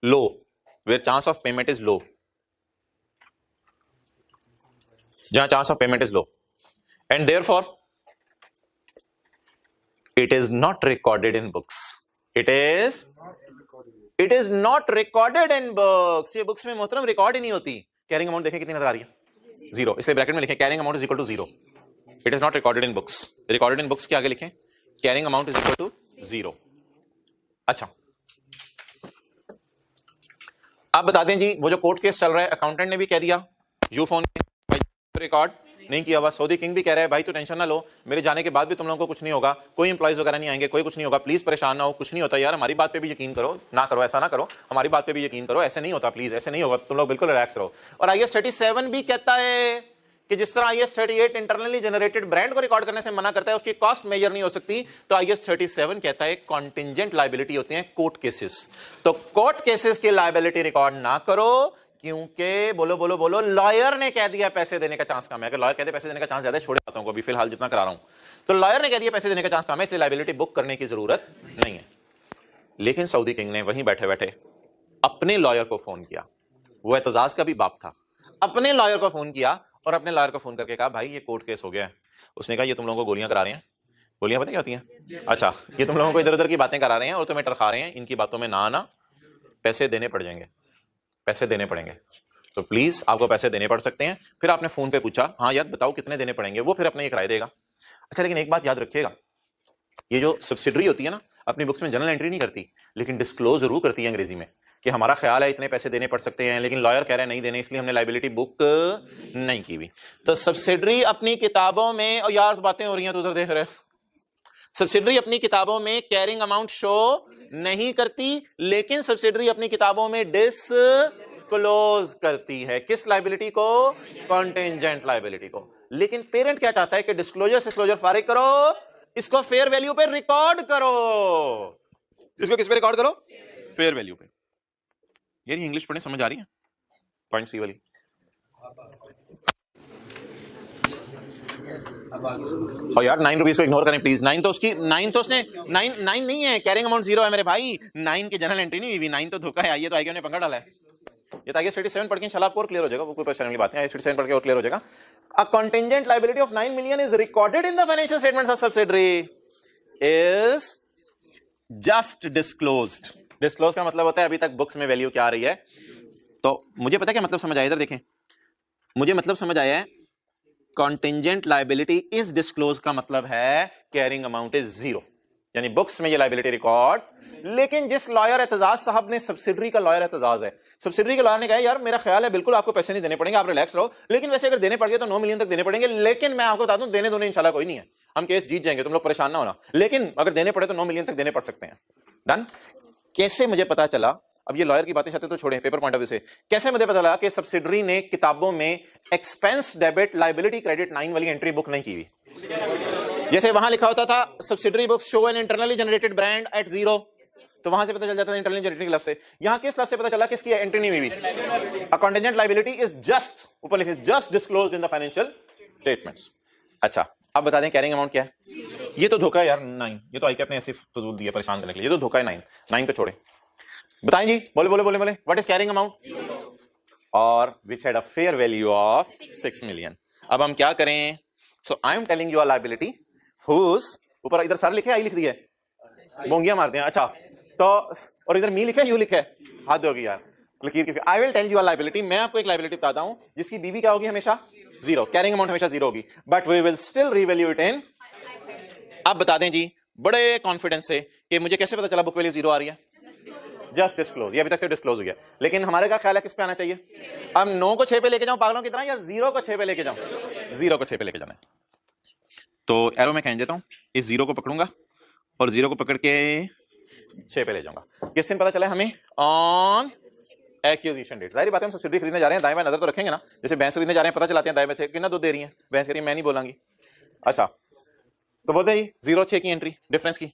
low, जहां chance of payment is low, and therefore it is not recorded in books. It is not recorded in books. ये books में मोहतरम record ही नहीं होती। Carrying amount देखें कितनी नजर आ रही है, जीरो, इसलिए ब्रैकेट में लिखें carrying amount is equal to zero. It is not recorded in books. Recorded in books के आगे लिखें carrying amount is equal to zero. अच्छा, आप बता दें जी, वो जो कोर्ट केस चल रहा है अकाउंटेंट ने भी कह दिया, यूफोन रिकॉर्ड नहीं किया हुआ, सऊदी किंग भी कह रहा है भाई तू टेंशन ना लो, मेरे जाने के बाद भी तुम लोगों को कुछ नहीं होगा, कोई एम्प्लॉइज वगैरह नहीं आएंगे, कोई कुछ नहीं होगा, प्लीज परेशान ना हो, कुछ नहीं होता यार, हमारी बात पे भी यकीन करो, ना करो ऐसा ना करो, हमारी बात पे भी यकीन करो, ऐसे नहीं होता, प्लीज ऐसे नहीं होगा, तुम लोग बिल्कुल रिलैक्स रहो। और IS 37 भी कहता है कि जिस तरह IS 38 इंटरनली जनरेटेड ब्रांड को रिकॉर्ड करने से मना करता है, उसकी कॉस्ट मेजर नहीं हो सकती, तो IS 37 कहता है कॉन्टिंजेंट लायबिलिटी होती है कोर्ट केसेस। तो कोर्ट केसेस की लायबिलिटी रिकॉर्ड ना करो, क्योंकि बोलो लॉयर ने कह दिया पैसे देने का चांस कम है। अगर लॉयर कहते पैसे देने का चांस ज्यादा है, छोड़े जाता हूं अभी फिलहाल जितना करा रहा हूं, तो लॉयर ने कह दिया पैसे देने का चांस कम है, इसलिए लायबिलिटी बुक करने की जरूरत नहीं है। लेकिन सऊदी किंग ने वहीं बैठे बैठे अपने लॉयर को फोन किया, वो एतजाज का भी बाप था, अपने लॉयर को फोन किया और अपने लॉयर को फोन करके कहा भाई ये कोर्ट केस हो गया है। उसने कहा ये तुम लोगों को गोलियां करा रहे हैं, गोलियां पता क्या होती हैं, अच्छा ये तुम लोगों को इधर उधर की बातें करा रहे हैं और तुम्हें टरखा रहे हैं, इनकी बातों में ना आना, पैसे देने पड़ जाएंगे, पैसे देने पड़ेंगे। तो प्लीज आपको पैसे देने पड़ सकते हैं। फिर आपने फोन पे पूछा हाँ यार बताओ कितने देने पड़ेंगे, वो फिर अपने एक राय देगा। अच्छा लेकिन एक बात याद रखिएगा, ये जो सब्सिडरी होती है ना अपनी बुक्स में जनरल एंट्री नहीं करती, लेकिन डिस्क्लोज जरूर करती है अंग्रेजी में कि हमारा ख्याल है इतने पैसे देने पड़ सकते हैं, लेकिन लॉयर कह रहे हैं नहीं देने, इसलिए हमने लाइबिलिटी बुक नहीं की हुई। तो सब्सिडरी अपनी किताबों में, और यार बातें हो रही हैं तो उधर देख रहे हैं, सब्सिडरी अपनी किताबों में कैरिंग अमाउंट शो नहीं करती, लेकिन सब्सिडरी अपनी किताबों में डिस्क्लोज करती है। किस लाइबिलिटी को? कॉन्टेंजेंट लाइबिलिटी को। लेकिन पेरेंट क्या चाहता है कि डिस्क्लोजर से डिस्क्लोजर फारिग करो, इसको फेयर वैल्यू पे रिकॉर्ड करो। इसको किस पे रिकॉर्ड करो? फेयर वैल्यू पे। यार इंग्लिश पढ़ने समझ आ रही है? पॉइंट सी वाली। और यार 9 रुपीज को इग्नोर करें प्लीज। 9 तो उसकी 9 तो उसने 9 नहीं है, कैरिंग अमाउंट 0 है मेरे भाई। 9 की जनरल एंट्री नहीं हुई, 9 तो धोखा है। आइए तो आगे ने पंगा डाला है। ये तो आइए 37 पढ़ के इंशाल्लाह आपको और क्लियर हो जाएगा, वो कोई परेशानी वाली बात नहीं है। 37 पढ़ के और क्लियर हो जाएगा। A contingent liability of 9 million is recorded in the financial statements of subsidiary is just disclosed. Disclose का मतलब होता है अभी तक बुक्स में वैल्यू क्या आ रही है। तो मुझे पता है क्या मतलब समझ आया, इधर देखें, मुझे मतलब समझ आया है। contingent liability is disclosed का मतलब है कैरिंग अमाउंट इज 0, यानी बुक्स में ये लाइबिलिटी रिकॉर्ड। लेकिन जिस लॉयर एतजाज साहब ने, सब्सिडरी का लॉयर एतजाज है, सब्सिडरी के लॉयर ने कहा यार मेरा ख्याल है बिल्कुल आपको पैसे नहीं देने पड़ेंगे, आप रिलैक्स रहो, लेकिन वैसे अगर देने पड़ गए तो 9 मिलियन तक देने पड़ेंगे, लेकिन मैं आपको बता दूं देने दोने इंशाल्लाह कोई नहीं है, हम केस जीत जाएंगे, तुम लोग परेशान ना होना, लेकिन अगर देने पड़े तो 9 मिलियन तक देने पड़ सकते हैं। डन। कैसे मुझे पता चला? अब ये लॉयर की बातें चाहते तो छोड़ें, पेपर पॉइंट ऑफ व्यू से कैसे मुझे पता लगा कि सब्सिडरी ने किताबों में एक्सपेंस डेबिट लाइबिलिटी क्रेडिट 9 वाली एंट्री बुक नहीं की हुई? जैसे वहां लिखा होता था subsidiary books show an internally generated brand at 0, तो वहां से पता चल जाता था इंटरनली जनरेटेड लफ्ज से। यहां किस लफ्ज से पता चला किसकी एंट्री नहीं हुई? अ कंटिंजेंट लायबिलिटी इज जस्ट, ऊपर लिखे just disclosed in the financial statements. अच्छा अब बता दें कैरिंग अमाउंट क्या है? ये तो धोखा है यार 9, ये तो आईकैप ने ऐसे फजूल दिया परेशान करने के लिए, ये तो धोखा है 9 को छोड़े। बताएं जी, बोले बोले बोले बोले, व्हाट इज कैरिंग अमाउंट? और which had a fair value of 6 million. अब हम क्या करें? So I am telling you a liability whose, ऊपर इधर सारे लिखे, आई लिख दिया है, बोंगियां मारते हैं। अच्छा तो और इधर मी लिखा है, यू लिखा है, हाथ दोगी यार लकीर की। I will tell you a liability, मैं आपको एक लायबिलिटी बताता हूं जिसकी बीवी क्या होगी? हमेशा 0, कैरिंग अमाउंट हमेशा 0 होगी, but we will still revalue it in. अब बता दें जी बड़े कॉन्फिडेंस से कि मुझे कैसे पता चला बुक वैल्यू 0 आ रही है? जस्ट डिस्क्लोज, ये अभी तक से डिस्क्लोज हो गया, लेकिन हमारे का ख्याल है किस पे आना चाहिए? अब 9 को 6 पे लेके जाऊं पागलों की तरह, या 0 को 6 पे लेके जाऊं? 0 को 6 पे लेके जाना है। तो एरो में कह देता हूं, इस 0 को पकड़ूंगा और 0 को पकड़ के 6 पे ले जाऊंगा। किस दिन पता चला हमें? On acquisition date. जाहिर बात है हम सब्सिडी खरीदने जा रहे हैं, दाएं बाएं नजर तो रखेंगे ना, जैसे भैंस खरीदने जा रहे हैं पता चलाते हैं दाएं बाएं से कितना दूध दे रही है भैंस, कह रही है मैं नहीं बोलांगी। अच्छा तो बोलते हैं 0-6 की एंट्री डिफरेंस की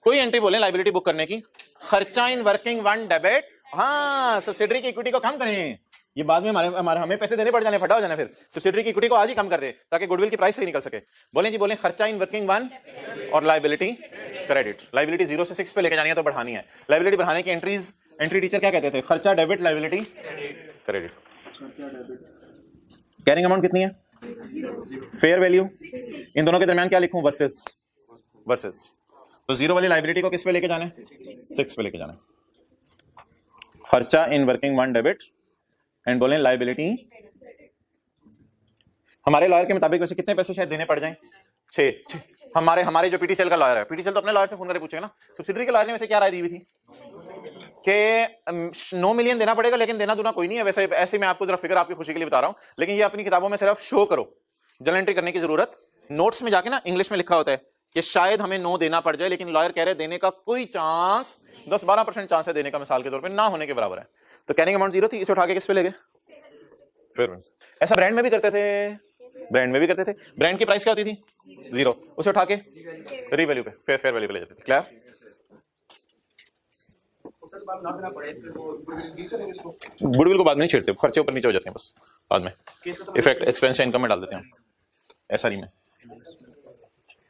कोई एंट्री बोले लाइबिलिटी बुक करने की, खर्चा इन वर्किंग 1 डेबिट। हाँ सब्सिडरी की इक्विटी को कम करें, ये बाद में हमारे हमें पैसे देने पड़ जाने, फटा हो जाना, फिर सब्सिडरी की इक्विटी को आज ही कम कर दे ताकि गुडविल की प्राइस सही निकल सके। बोलें जी बोलें, खर्चा इन वर्किंग 1 और लाइबिलिटी क्रेडिट। लाइबिलिटी 0 से 6 पे लेके जानी है तो बढ़ानी है। लाइबिलिटी बढ़ाने की एंट्री टीचर क्या कहते थे? खर्चा debit liability credit. Carrying amount कितनी है? फेयर वैल्यू, इन दोनों के दरमियान क्या लिखूं? वर्सेस। तो 0 वाली लाइबिलिटी को किस पे लेके जाना है? 6 पे लेके जाना है। खर्चा इन वर्किंग 1 डेबिट एंड बोलें लाइबिलिटी। हमारे लॉयर के मुताबिक वैसे कितने पैसे शायद देने पड़ जाएं? 6। हमारे जो पीटीसीएल का लॉयर है, पीटीसीएल तो अपने लॉयर से फोन करके पूछेगा ना। सब्सिडरी के लॉयर ने वैसे क्या राय दी हुई थी कि 9 मिलियन देना पड़ेगा, लेकिन देना दूना कोई नहीं है। वैसे ऐसे मैं आपको जरा फिगर आपकी खुशी के लिए बता रहा हूं, लेकिन ये अपनी किताबों में सिर्फ शो करो, जर्नल एंट्री करने की जरूरत। नोट्स में जाके ना इंग्लिश में लिखा होता है कि शायद हमें 9 देना पड़ जाए, लेकिन लॉयर कह रहे हैं देने का कोई चांस 10-12% चांस है देने का, मिसाल के तौर पे ना होने के बराबर है। तो कैरिंग अमाउंट 0 थी, इसे उठा के किस पे ले गए? फिर ऐसा ब्रांड में भी करते थे, ब्रांड की प्राइस क्या होती थी? 0, उसे उठा के रीवैल्यू पे, फेयर वैल्यू पे ले जाते थे। क्लियर? गुडविल को बाद में नहीं छेड़ते, खर्चे ऊपर नीचे हो जाते हैं बस, बाद में इफेक्ट एक्सपेंस इनकम में डाल देते हैं ऐसा नहीं में।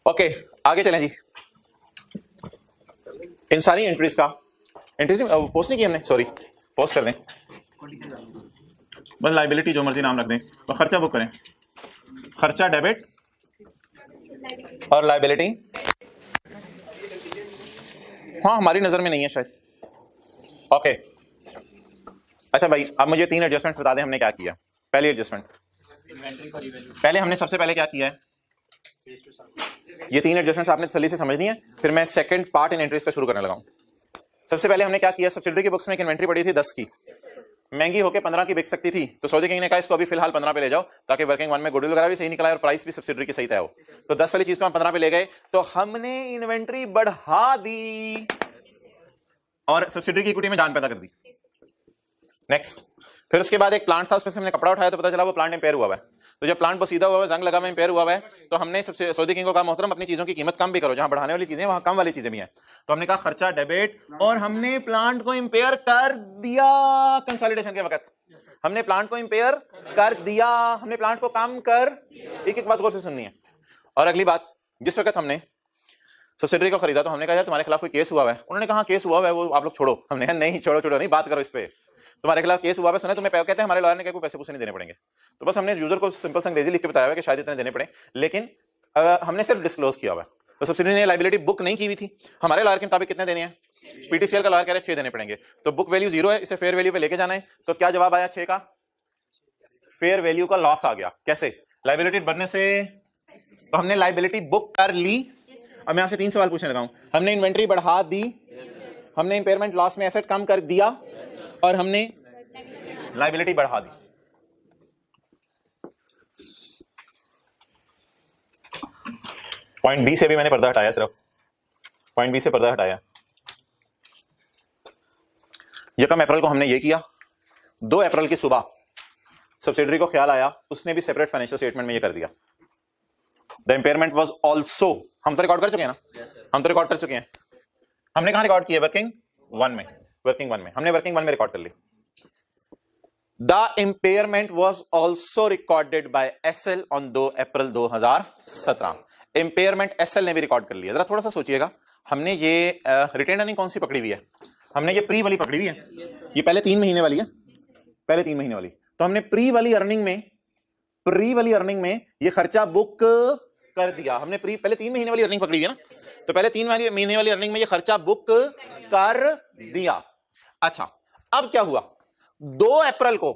ओके आगे चलें जी। इन सारी एंट्रीज का पोस्ट नहीं की हमने, सॉरी पोस्ट कर दें, बस लाइबिलिटी जो मर्जी नाम रख दें, तो खर्चा बुक करें, खर्चा डेबिट और लाइबिलिटी। हाँ हमारी नजर में नहीं है शायद। ओके अच्छा भाई, अब मुझे 3 एडजस्टमेंट्स बता दें हमने क्या किया। पहली एडजस्टमेंट, पहले हमने सबसे पहले क्या किया है, ये 3 एडजस्टमेंट्स आपने तसल्ली से समझनी है, फिर मैं सेकंड पार्ट इन एंट्रीज का शुरू करने लगा हूं। सबसे पहले हमने क्या किया, सब्सिडरी की बुक्स में एक इन्वेंट्री पड़ी थी 10 की, महंगी होकर 15 की बिक सकती थी, तो सऊदी किंग ने कहा इसको अभी फिलहाल 15 पे ले जाओ, ताकि वर्किंग वन में गुडविल वगैरह भी सही निकला और प्राइस भी सब्सिडरी की सही तय हो। तो 10 वाली चीज को हम 15 पे ले गए, तो हमने इन्वेंट्री बढ़ा दी और सब्सिडरी की इक्विटी में जान पैदा कर दी। नेक्स्ट, फिर उसके बाद एक प्लांट था, उसमें से हमने कपड़ा उठाया तो पता चला वो प्लांट इंपेयर हुआ है। तो जब प्लांट सीधा हुआ है, जंग लगा हुआ, इंपेयर हुआ है, तो हमने सबसे सऊदी किंग को कहा मोहतरम अपनी चीजों की कीमत कम भी करो, जहां बढ़ाने वाली चीजें वहां कम वाली चीजें भी हैं। तो हमने कहा खर्चा डेबिट, और हमने प्लांट को इंपेयर कर दिया कंसोलिडेशन के वक्त, हमने प्लांट को इंपेयर कर दिया, हमने प्लांट को कम कर, एक एक बात गौर से सुननी है। और अगली बात, जिस वक्त हमने सब्सिडरी को खरीदा तो हमने कहा यार तुम्हारे खिलाफ कोई केस हुआ है, उन्होंने कहा केस हुआ है वो आप लोग छोड़ो, हमने कहा नहीं छोड़ो नहीं, बात करो इस पे, तुम्हारे खिलाफ केस हुआ है, सुना तुम्हें कहते हैं हमारे लॉयर ने कहा कोई पैसे पूसे नहीं देने पड़ेंगे। तो बस हमने यूजर को सिंपल सा अंग्रेजी लिख के बताया है कि शायद इतने देने पड़े, लेकिन हमने सिर्फ डिस्क्लोज किया हुआ है। तो सब्सिडी ने लाइबिलिटी बुक नहीं की हुई थी, हमारे लॉयर के मुताबिक कितने देने हैं, पीटीसीएल का लॉयर कह रहे हैं 6 देने पड़ेंगे, तो बुक वैल्यू 0 है, इसे फेयर वैल्यू पे लेके जाना है। तो क्या जवाब आया 6 का, फेयर वैल्यू का लॉस आ गया। कैसे, लाइबिलिटी बढ़ने से, तो हमने लाइबिलिटी बुक कर ली। अब मैं आपसे 3 सवाल पूछने लगा हूं, हमने इन्वेंट्री बढ़ा दी, हमने इंपेयरमेंट लॉस में एसेट कम कर दिया, और हमने लाइबिलिटी बढ़ा दी। पॉइंट बी से भी मैंने पर्दा हटाया, सिर्फ पॉइंट बी से पर्दा हटाया। 1 अप्रैल को हमने ये किया, 2 अप्रैल की सुबह सब्सिडरी को ख्याल आया, उसने भी सेपरेट फाइनेंशियल स्टेटमेंट में ये कर दिया। द इंपेयरमेंट वाज आल्सो, हम तो रिकॉर्ड कर चुके हैं ना, हम तो रिकॉर्ड कर चुके हैं। हमने कहां रिकॉर्ड किया, वर्किंग वन में, वर्किंग वन में, हमने वर्किंग वन में रिकॉर्ड कर ली। The impairment was also recorded by SL on 2 April 2017। Impairment SL ने भी रिकॉर्ड कर लिया। जरा थोड़ा सा सोचिएगा, हमने ये रिटेन अर्निंग कौन सी पकड़ी हुई है, हमने ये प्री वाली पकड़ी हुई है, ये पहले 3 महीने वाली है, पहले 3 महीने वाली। तो हमने प्री वाली अर्निंग में ये खर्चा बुक कर दिया, हमने पहले 3 महीने वाली अर्निंग पकड़ी हुई है ना, तो पहले 3 महीने वाली अर्निंग में ये खर्चा बुक कर दिया। अच्छा, अब क्या हुआ, 2 अप्रैल को,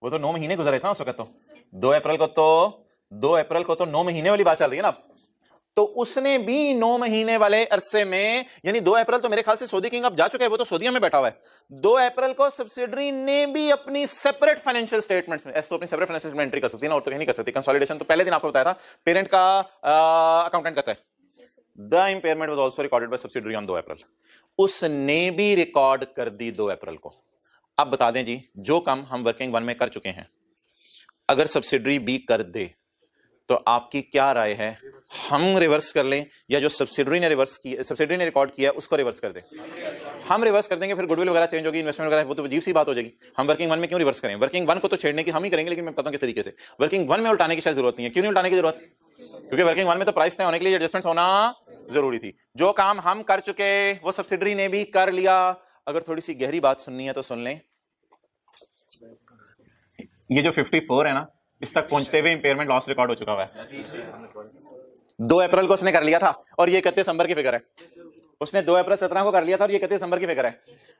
वो तो 9 महीने गुजरे थे ना उस वक्त, तो 2 अप्रैल को तो 9 महीने वाली बात चल रही है ना। तो उसने भी 9 महीने वाले अरसे में, यानी 2 अप्रैल तो मेरे ख्याल से सऊदी किंग अब जा चुके हैं, वो तो सऊदीया में बैठा हुआ है। 2 अप्रैल को सब्सिडरी ने भी अपनी सेपरेट फाइनेंशियल स्टेटमेंट्स में, ऐसे तो अपनी सेपरेट फाइनेंशियल में एंट्री कर सकती है ना, और तो नहीं कर सकती। कंसोलिडेशन तो पहले दिन आपको बताया था पेरेंट का अकाउंटेंट करता है। The impairment was also recorded by subsidiary on 2 अप्रैल, उसने भी रिकॉर्ड कर दी 2 अप्रैल को। अब बता दें जी, जो काम हम वर्किंग वन में कर चुके हैं, अगर सब्सिडरी भी कर दे तो आपकी क्या राय है, हम रिवर्स कर लें या जो सब्सिडरी ने रिकॉर्ड किया उसको रिवर्स कर दें? हम रिवर्स कर देंगे, फिर गुडविल वगैरह चेंज होगी, इन्वेस्टमेंट वगैरह, वो तो अजीब सी बात हो जाएगी। हम वर्किंग वन में क्यों रिवर्स करें? वर्किंग वन को तो छेड़ने की हम ही करेंगे, लेकिन मैं बताता हूं किस तरीके से। वर्किंग वन में उल्टाने की शायद जरूरत नहीं है। क्यों नहीं उल्टाने की जरूरत? क्योंकि वर्किंग वन में तो प्राइस तय होने के लिए एडजस्टमेंट होना जरूरी थी। जो काम हम कर चुके वो सब्सिडरी ने भी कर लिया। अगर थोड़ी सी गहरी बात सुननी है तो सुन लें, ये जो 54 है ना, इस तक पहुंचते हुए इंपेयरमेंट लॉस रिकॉर्ड हो चुका हुआ है। 2 अप्रैल को उसने कर लिया था और ये 31 दिसंबर की फिगर है। उसने 2 अप्रैल 17 को कर लिया था और ये 31 दिसंबर की फिगर है।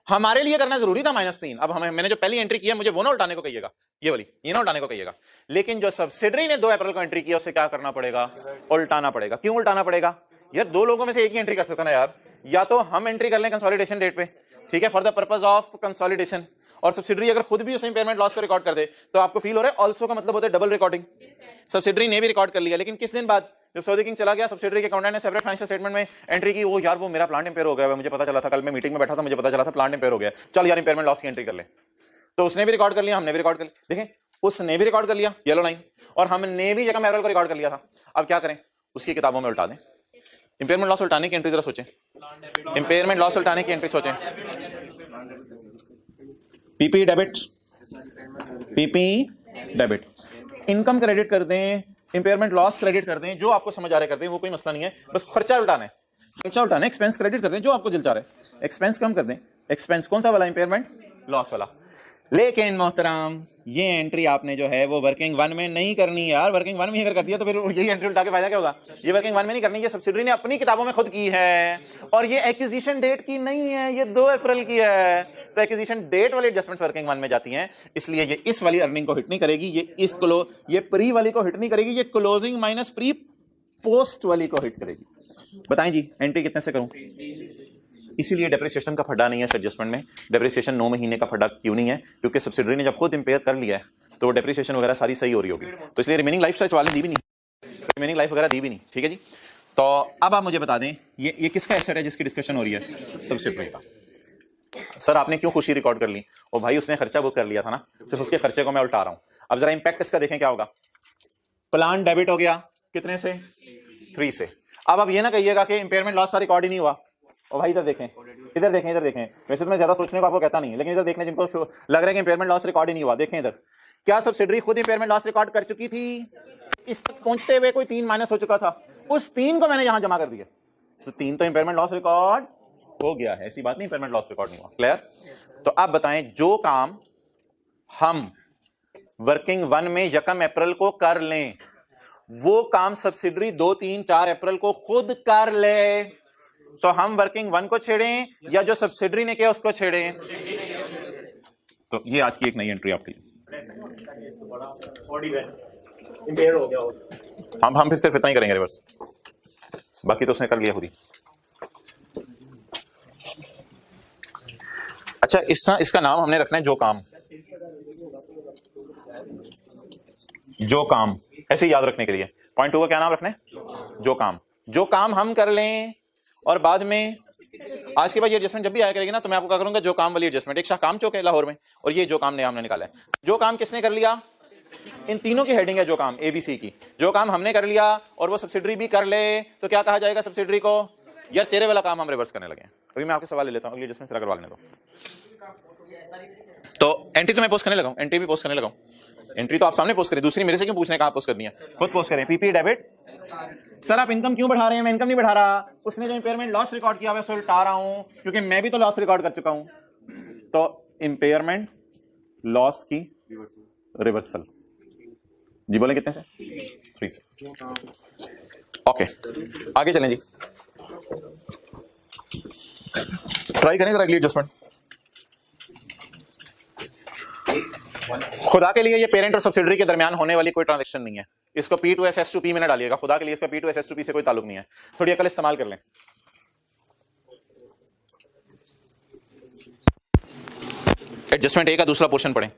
हमारे लिए करना जरूरी था -3। अब मैंने जो पहली एंट्री किया, मुझे वो ना उल्टाने को कहिएगा, ये वाली, ये ना उल्टाने को कहिएगा। लेकिन जो सब्सिडरी ने 2 अप्रैल को एंट्री किया, उसे क्या करना पड़ेगा? उल्टाना पड़ेगा। क्यों उल्टाना पड़ेगा यार? 2 लोगों में से एक ही एंट्री कर सकता ना यार। या तो हम एंट्री कर लें कंसोलिडेशन डेट पे, ठीक है, for the purpose of consolidation, और सब्सिडरी अगर खुद भी उस इंपेयरमेंट लॉस को रिकॉर्ड कर दे तो आपको फील हो रहा है ऑल्सो का मतलब होता है डबल रिकॉर्डिंग। सब्सिडरी ने भी रिकॉर्ड कर लिया, लेकिन किस दिन बाद? जब सऊदी किंग चला गया, सब्सिडरी के अकाउंटेंट ने सेपरेट फाइनेंशियल स्टेटमेंट में एंट्री की, वो यार वो मेरा प्लांट इंपेयर हो गया है, मुझे पता चला था, कल मैं मीटिंग में बैठा था, मुझे पता चला था प्लांट इंपेयर हो गया, चल यार इंपेयरमेंट लॉस की एंट्री कर ले। तो उसने भी रिकॉर्ड कर लिया, हमने भी रिकॉर्ड कर लिया। देखें, उसने भी रिकॉर्ड कर लिया येलो लाइन, और हमने भी 1 अप्रैल को रिकॉर्ड कर लिया था। अब क्या करें? उसकी किताबों में उल्टा दें। इंपेयरमेंट लॉस उल्टाने की एंट्री जरा सोचें, इंपेयरमेंट लॉस उल्टाने की एंट्री सोचें। PP debit, PP debit, income credit कर दें, इंपेयरमेंट लॉस क्रेडिट कर दें, जो आपको समझ आ रहा है कर दें, वो कोई मसला नहीं है। बस खर्चा उल्टाना है, खर्चा उल्टाना है। एक्सपेंस क्रेडिट कर दें, जो आपको दिल चाह रहा है। एक्सपेंस कम कर दें। एक्सपेंस कौन सा वाला? इंपेयरमेंट लॉस वाला। लेकिन मोहतरम ये एंट्री आपने जो है वो वर्किंग वन में नहीं करनी यार। वर्किंग वन में अगर कर दिया तो फिर यही एंट्री उल्टा के फायदा क्या होगा? ये वर्किंग वन में नहीं करनी, ये सब्सिडरी ने अपनी किताबों में खुद की है और ये एक्विजिशन डेट की नहीं है, ये 2 अप्रैल की है। तो एक्विजिशन डेट वाली एडजस्टमेंट्स वर्किंग वन में जाती हैं, इसलिए ये इस वाली अर्निंग को हिट नहीं करेगी, ये प्री वाली को हिट नहीं करेगी, ये क्लोजिंग माइनस प्री पोस्ट वाली को हिट करेगी। बताएं जी एंट्री कितने से करूं? इसीलिए डेप्रिसिएशन का फड्डा नहीं है इस एडजस्टमेंट में। डेप्रिसिएशन 9 महीने का फड्डा क्यों नहीं है? क्योंकि सब्सिडरी ने जब खुद इंपेयर कर लिया है तो वो डेप्रिसिएशन वगैरह सारी सही हो रही होगी, तो इसलिए रिमेनिंग लाइफ वाले दी भी नहीं, रिमेनिंग लाइफ वगैरह दी भी नहीं। ठीक है जी, तो अब आप मुझे बता दें ये किसका एसेट है जिसकी डिस्कशन हो रही है? सब्सिडरी का। सर आपने क्यों खुशी रिकॉर्ड कर ली? और भाई उसने खर्चा बुक कर लिया था ना, सिर्फ उसके खर्चे को मैं उल्टा रहा हूं। अब जरा इंपैक्ट इसका देखें क्या होगा। प्लान डेबिट हो गया कितने से? 3 से। अब आप ये ना कहिएगा कि इंपेयरमेंट लॉस का रिकॉर्ड ही नहीं हुआ। और भाई इधर देखें, इधर देखें, इधर देखें। वैसे तो मैं ज्यादा सोचने को आपको कहता नहीं, लेकिन इधर देखने जिनको लग रहा है कि इंपेयरमेंट लॉस रिकॉर्ड ही नहीं हुआ, देखें इधर। क्या सब्सिडरी खुद इंपेयरमेंट लॉस रिकॉर्ड कर चुकी थी? इस तक पहुंचते हुए कोई 3 माइनस हो चुका था, उस 3 को मैंने यहां जमा कर दिया, तो 3 तो इंपेयरमेंट लॉस रिकॉर्ड हो गया है। ऐसी बात नहीं इंपेयरमेंट लॉस रिकॉर्ड नहीं हुआ। क्लियर? तो अब बताएं जो काम हम वर्किंग वन में 1 अप्रैल को कर लें, वो काम सब्सिडरी 2, 3, 4 अप्रैल को खुद कर ले, तो हम वर्किंग वन को छेड़ें या जो सब्सिडरी ने किया उसको छेड़ें? तो ये आज की एक नई एंट्री आपके लिए। हम फिर सिर्फ इतना ही करेंगे रिवर्स, बाकी तो उसने कर लिया खुद ही। अच्छा इसका नाम हमने रखना है जो काम। जो काम ऐसे याद रखने के लिए पॉइंट 2 का क्या नाम रखना है? जो काम। जो काम हम कर लें और बाद में आज के बाद ये एडजस्टमेंट जब भी आया करेगी ना तो मैं आपको क्या करूंगा, जो काम वाली एडजस्टमेंट। एक शाहकाम चौक है लाहौर में और ये जो काम ने हमने निकाला है। जो काम किसने कर लिया? इन तीनों की हेडिंग है जो काम, ABC की। जो काम हमने कर लिया और वो सब्सिडरी भी कर ले तो क्या कहा जाएगा सब्सिडरी को? यार तेरे वाला काम हम रिवर्स करने लगे हैं। अभी मैं आपके सवाल ले लेता हूं, अगली एडजस्टमेंट से करवा लेने दो। तो एंट्री तो मैं पोस्ट करने लगा हूं, एंट्री भी पोस्ट करने लगा हूं। एंट्री तो आप सामने पोस्ट करें, दूसरी मेरे से क्यों पूछने कहां पोस्ट करनी है? खुद पोस्ट करें। PP debit. सर आप इनकम क्यों बढ़ा रहे हैं? मैं इनकम नहीं बढ़ा रहा, उसने जो इंपेयरमेंट लॉस रिकॉर्ड किया है उल्टा रहा हूं, क्योंकि मैं भी तो लॉस रिकॉर्ड कर चुका हूं। तो इंपेयरमेंट लॉस की रिवर्सल जी बोले कितने से? 3 से। ओके आगे चलें जी, ट्राई करें जरा अगली एडजस्टमेंट। खुदा के लिए ये पेरेंट और सब्सिडरी के दरमियान होने वाली कोई ट्रांजैक्शन नहीं है। इसको P2S S2P में ना डालिएगा, खुदा के लिए इसका P2S S2P से कोई ताल्लुक नहीं है। थोड़ी अकल इस्तेमाल कर लें। एडजस्टमेंट ए का दूसरा पोर्शन पढ़ें।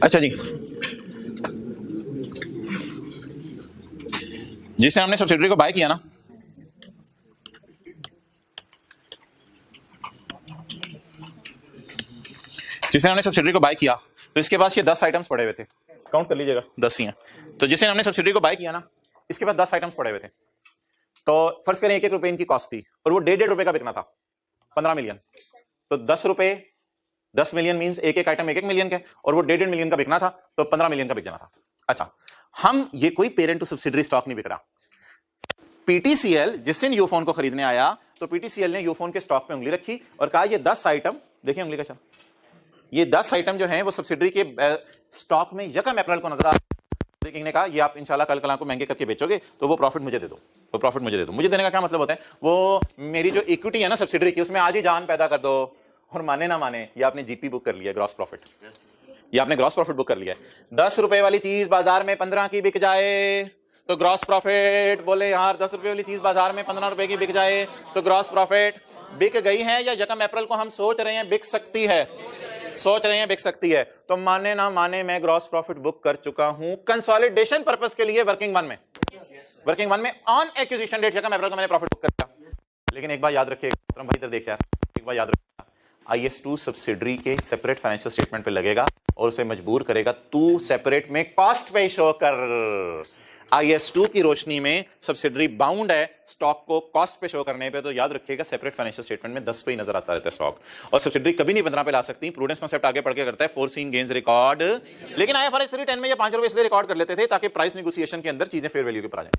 अच्छा जी, जिसने हमने सब्सिडरी को बाय किया ना, जिसने हमने सब्सिडरी को बाय किया तो इसके पास ये 10 आइटम्स पड़े हुए थे, काउंट कर लीजिएगा 10 ही हैं। तो जिसने हमने सब्सिडरी को बाय किया ना, इसके पास 10 आइटम्स पड़े हुए थे। तो फर्ज करें 1-1 रुपए इनकी कॉस्ट थी और वो 1.5 रुपए का बिकना था, 15 मिलियन। तो 10 रुपए 10 मिलियन मींस एक आइटम 1-1 मिलियन का, और वो 1.5 मिलियन का बिकना था तो 15 मिलियन का बिक जाना था। अच्छा, हम ये कोई पेरेंट टू सब्सिडरी स्टॉक नहीं बिक रहा। पीटीसीएल जिस दिन यूफोन को खरीदने आया तो पीटीसीएल ने यूफोन के स्टॉक पे उंगली रखी और कहा ये 10 आइटम, देखिए उंगली का चल, ये 10 आइटम जो हैं वो सब्सिडरी के स्टॉक में 1 अप्रैल को नजर आ रहा। ने कहा ये आप इंशाल्लाह कल कल को महंगे करके बेचोगे तो वो प्रॉफिट मुझे दे दो, वो प्रॉफिट मुझे दे दो। मुझे देने का क्या मतलब होता है? वो मेरी जो इक्विटी है ना सब्सिडरी की, उसमें आज ही जान पैदा कर दो। और माने ना माने, ये आपने जीपी बुक कर लिया, ग्रॉस प्रॉफिट, ये आपने ग्रॉस प्रॉफिट बुक कर लिया है। 10 रुपए वाली चीज बाजार में 15 की बिक जाए तो ग्रॉस प्रॉफिट, बोले यार 10 रुपए वाली चीज बाजार में 15 रुपए की बिक जाए तो ग्रॉस प्रॉफिट। बिक गई है या 1 अप्रैल को हम सोच रहे हैं बिक सकती है, सोच रहे हैं बिक सकती है, तो माने ना माने मैं ग्रॉस प्रॉफिट बुक कर चुका हूं कंसोलिडेशन पर्पस के लिए वर्किंग वन में। वर्किंग वन में ऑन एक्विजिशन डेट 1 अप्रैल को मैंने प्रॉफिट बुक कर दिया। लेकिन एक बार याद रखिएगा भाई, इधर देख यार, एक बार याद रखिएगा, IS2 सब्सिडरी के सेपरेट फाइनेंशियल स्टेटमेंट पे लगेगा और उसे मजबूर करेगा तू सेपरेट में कॉस्ट पे शो कर। IS2 की रोशनी में सब्सिडरी बाउंड है स्टॉक को कॉस्ट पे शो करने पे, तो याद रखिएगा सेपरेट फाइनेंशियल स्टेटमेंट में 10 पे ही नजर आता रहता है स्टॉक, और सब्सिडरी कभी नहीं 15 पे ला सकती। प्रूडेंस कॉन्सेप्ट आगे पढ़ के करता है फोरसीन गेन्स रिकॉर्ड, लेकिन IFRS 310 में ये 5 रुपए इसलिए रिकॉर्ड कर लेते थे ताकि प्राइस नेगोशिएशन के अंदर चीजें फेयर वैल्यू के ऊपर आ जाए।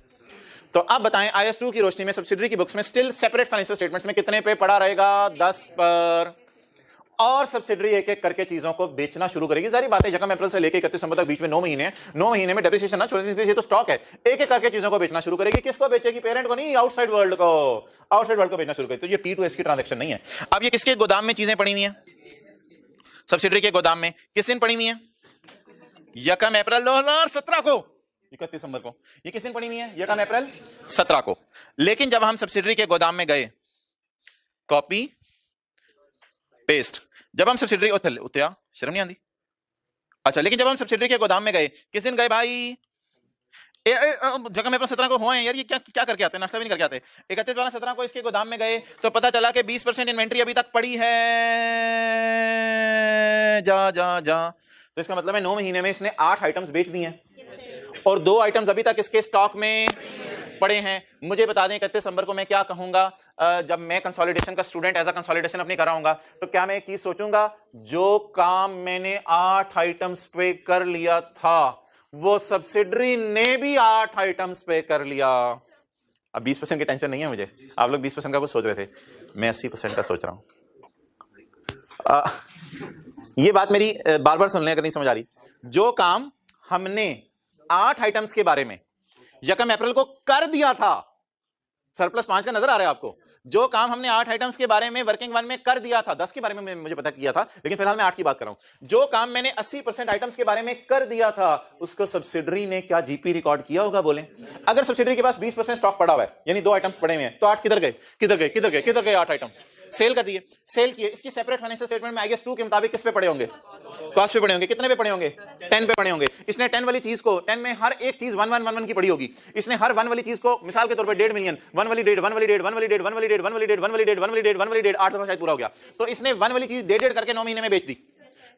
तो अब बताएं IS2 की रोशनी में सब्सिडरी की बुक्स में स्टिल सेपरेट फाइनेंशियल स्टेटमेंट्स में कितने पे पड़ा रहेगा? 10 पर। और सब्सिडरी एक एक करके चीजों को बेचना शुरू करेगी। सारी बातें यकम अप्रैल से लेकर 31 दिसंबर तक बीच में 9 महीने, 9 महीने में डेप्रिसिएशन ना छोड़ने दीजिए, तो स्टॉक है, एक एक करके चीजों को बेचना शुरू करेगी। किसको बेचेगी? पेरेंट को नहीं, आउटसाइड वर्ल्ड को, आउटसाइड वर्ल्ड को बेचना शुरू करेगी। तो ये P2S की ट्रांजैक्शन नहीं है। अब ये किसके गोदाम में चीजें पड़ी हुई हैं? सब्सिडरी के गोदाम में। किस दिन पड़ी हुई है? यकम अप्रैल 2017 को, 31 दिसंबर को। ये किस दिन पड़ी हुई है? यकम अप्रैल 17 को। लेकिन जब हम सब्सिडरी के गोदाम में गए, कॉपी पेस्ट, जब हम सब्सिडरी उतया, शर्म नहीं आती? अच्छा, लेकिन जब हम सब्सिडरी के गोदाम में गए, किस दिन गए भाई? जगह में अपना 17 को हुए हैं यार, ये क्या क्या करके आते हैं? नाश्ता भी नहीं करके आते। 31/12/17 को इसके गोदाम में गए तो पता चला कि 20% इन्वेंट्री अभी तक पड़ी है। जा जा जा, तो इसका मतलब है 9 महीने में इसने 8 आइटम्स बेच दिए हैं और 2 आइटम्स अभी तक इसके स्टॉक में पड़े हैं। मुझे बता दें 31 दिसंबर को मैं क्या कहूंगा जब मैं कंसोलिडेशन का स्टूडेंट एज अ कंसोलिडेशन अपनी कराऊंगा, तो क्या मैं एक चीज सोचूंगा, जो काम मैंने 8 आइटम्स पे कर लिया था वो सब्सिडरी ने भी 8 आइटम्स पे कर लिया। अब 20% की टेंशन नहीं है मुझे। आप लोग 20% का कुछ सोच रहे थे, मैं 80% का सोच रहा हूं। ये बात मेरी बार बार सुनने अगर नहीं समझ आ रही, जो काम हमने 8 आइटम्स के बारे में यकम अप्रैल को कर दिया था, सरप्लस 5 का नजर आ रहा है आपको, जो काम हमने 8 आइटम्स के बारे में वर्किंग 1 में कर दिया था, 10 के बारे में मुझे पता किया था, लेकिन फिलहाल मैं 8 की बात कर रहा हूं, जो काम मैंने 80% आइटम्स के बारे में कर दिया था, उसको सब्सिडरी ने क्या जीपी रिकॉर्ड किया होगा? बोले। अगर सब्सिडरी के पास 20% स्टॉक पड़ा हुआ है, यानी 2 आइटम्स पड़े हुए हैं, तो 8 किधर गए? किधर गए? किधर गए? किधर गए? 8 आइटम्स सेल कर दिए, सेल किए। इसकी सेपरेट फाइनेंशियल स्टेटमेंट में IS2 के मुताबिक किस पे पड़े होंगे? कॉस्ट पे पड़े होंगे। कितने पे पड़े होंगे? 10 पे पड़े होंगे। इसने 10 वाली चीज को, 10 में हर एक चीज 1 की पड़ी होगी, इसने हर 1 वाली चीज को मिसाल के तौर पे 1.5 मिलियन, 1 वाली डेट, 1 वाली डेट, 1 वाली डेट, 1 वाली डेट, 1 वाली डेट, 1 वाली डेट, 1 वाली डेट, 1 वाली डेट, 8 दफा शायद पूरा हो गया, तो इसने 1 वाली चीज डेट करके 9 महीने में बेच दी।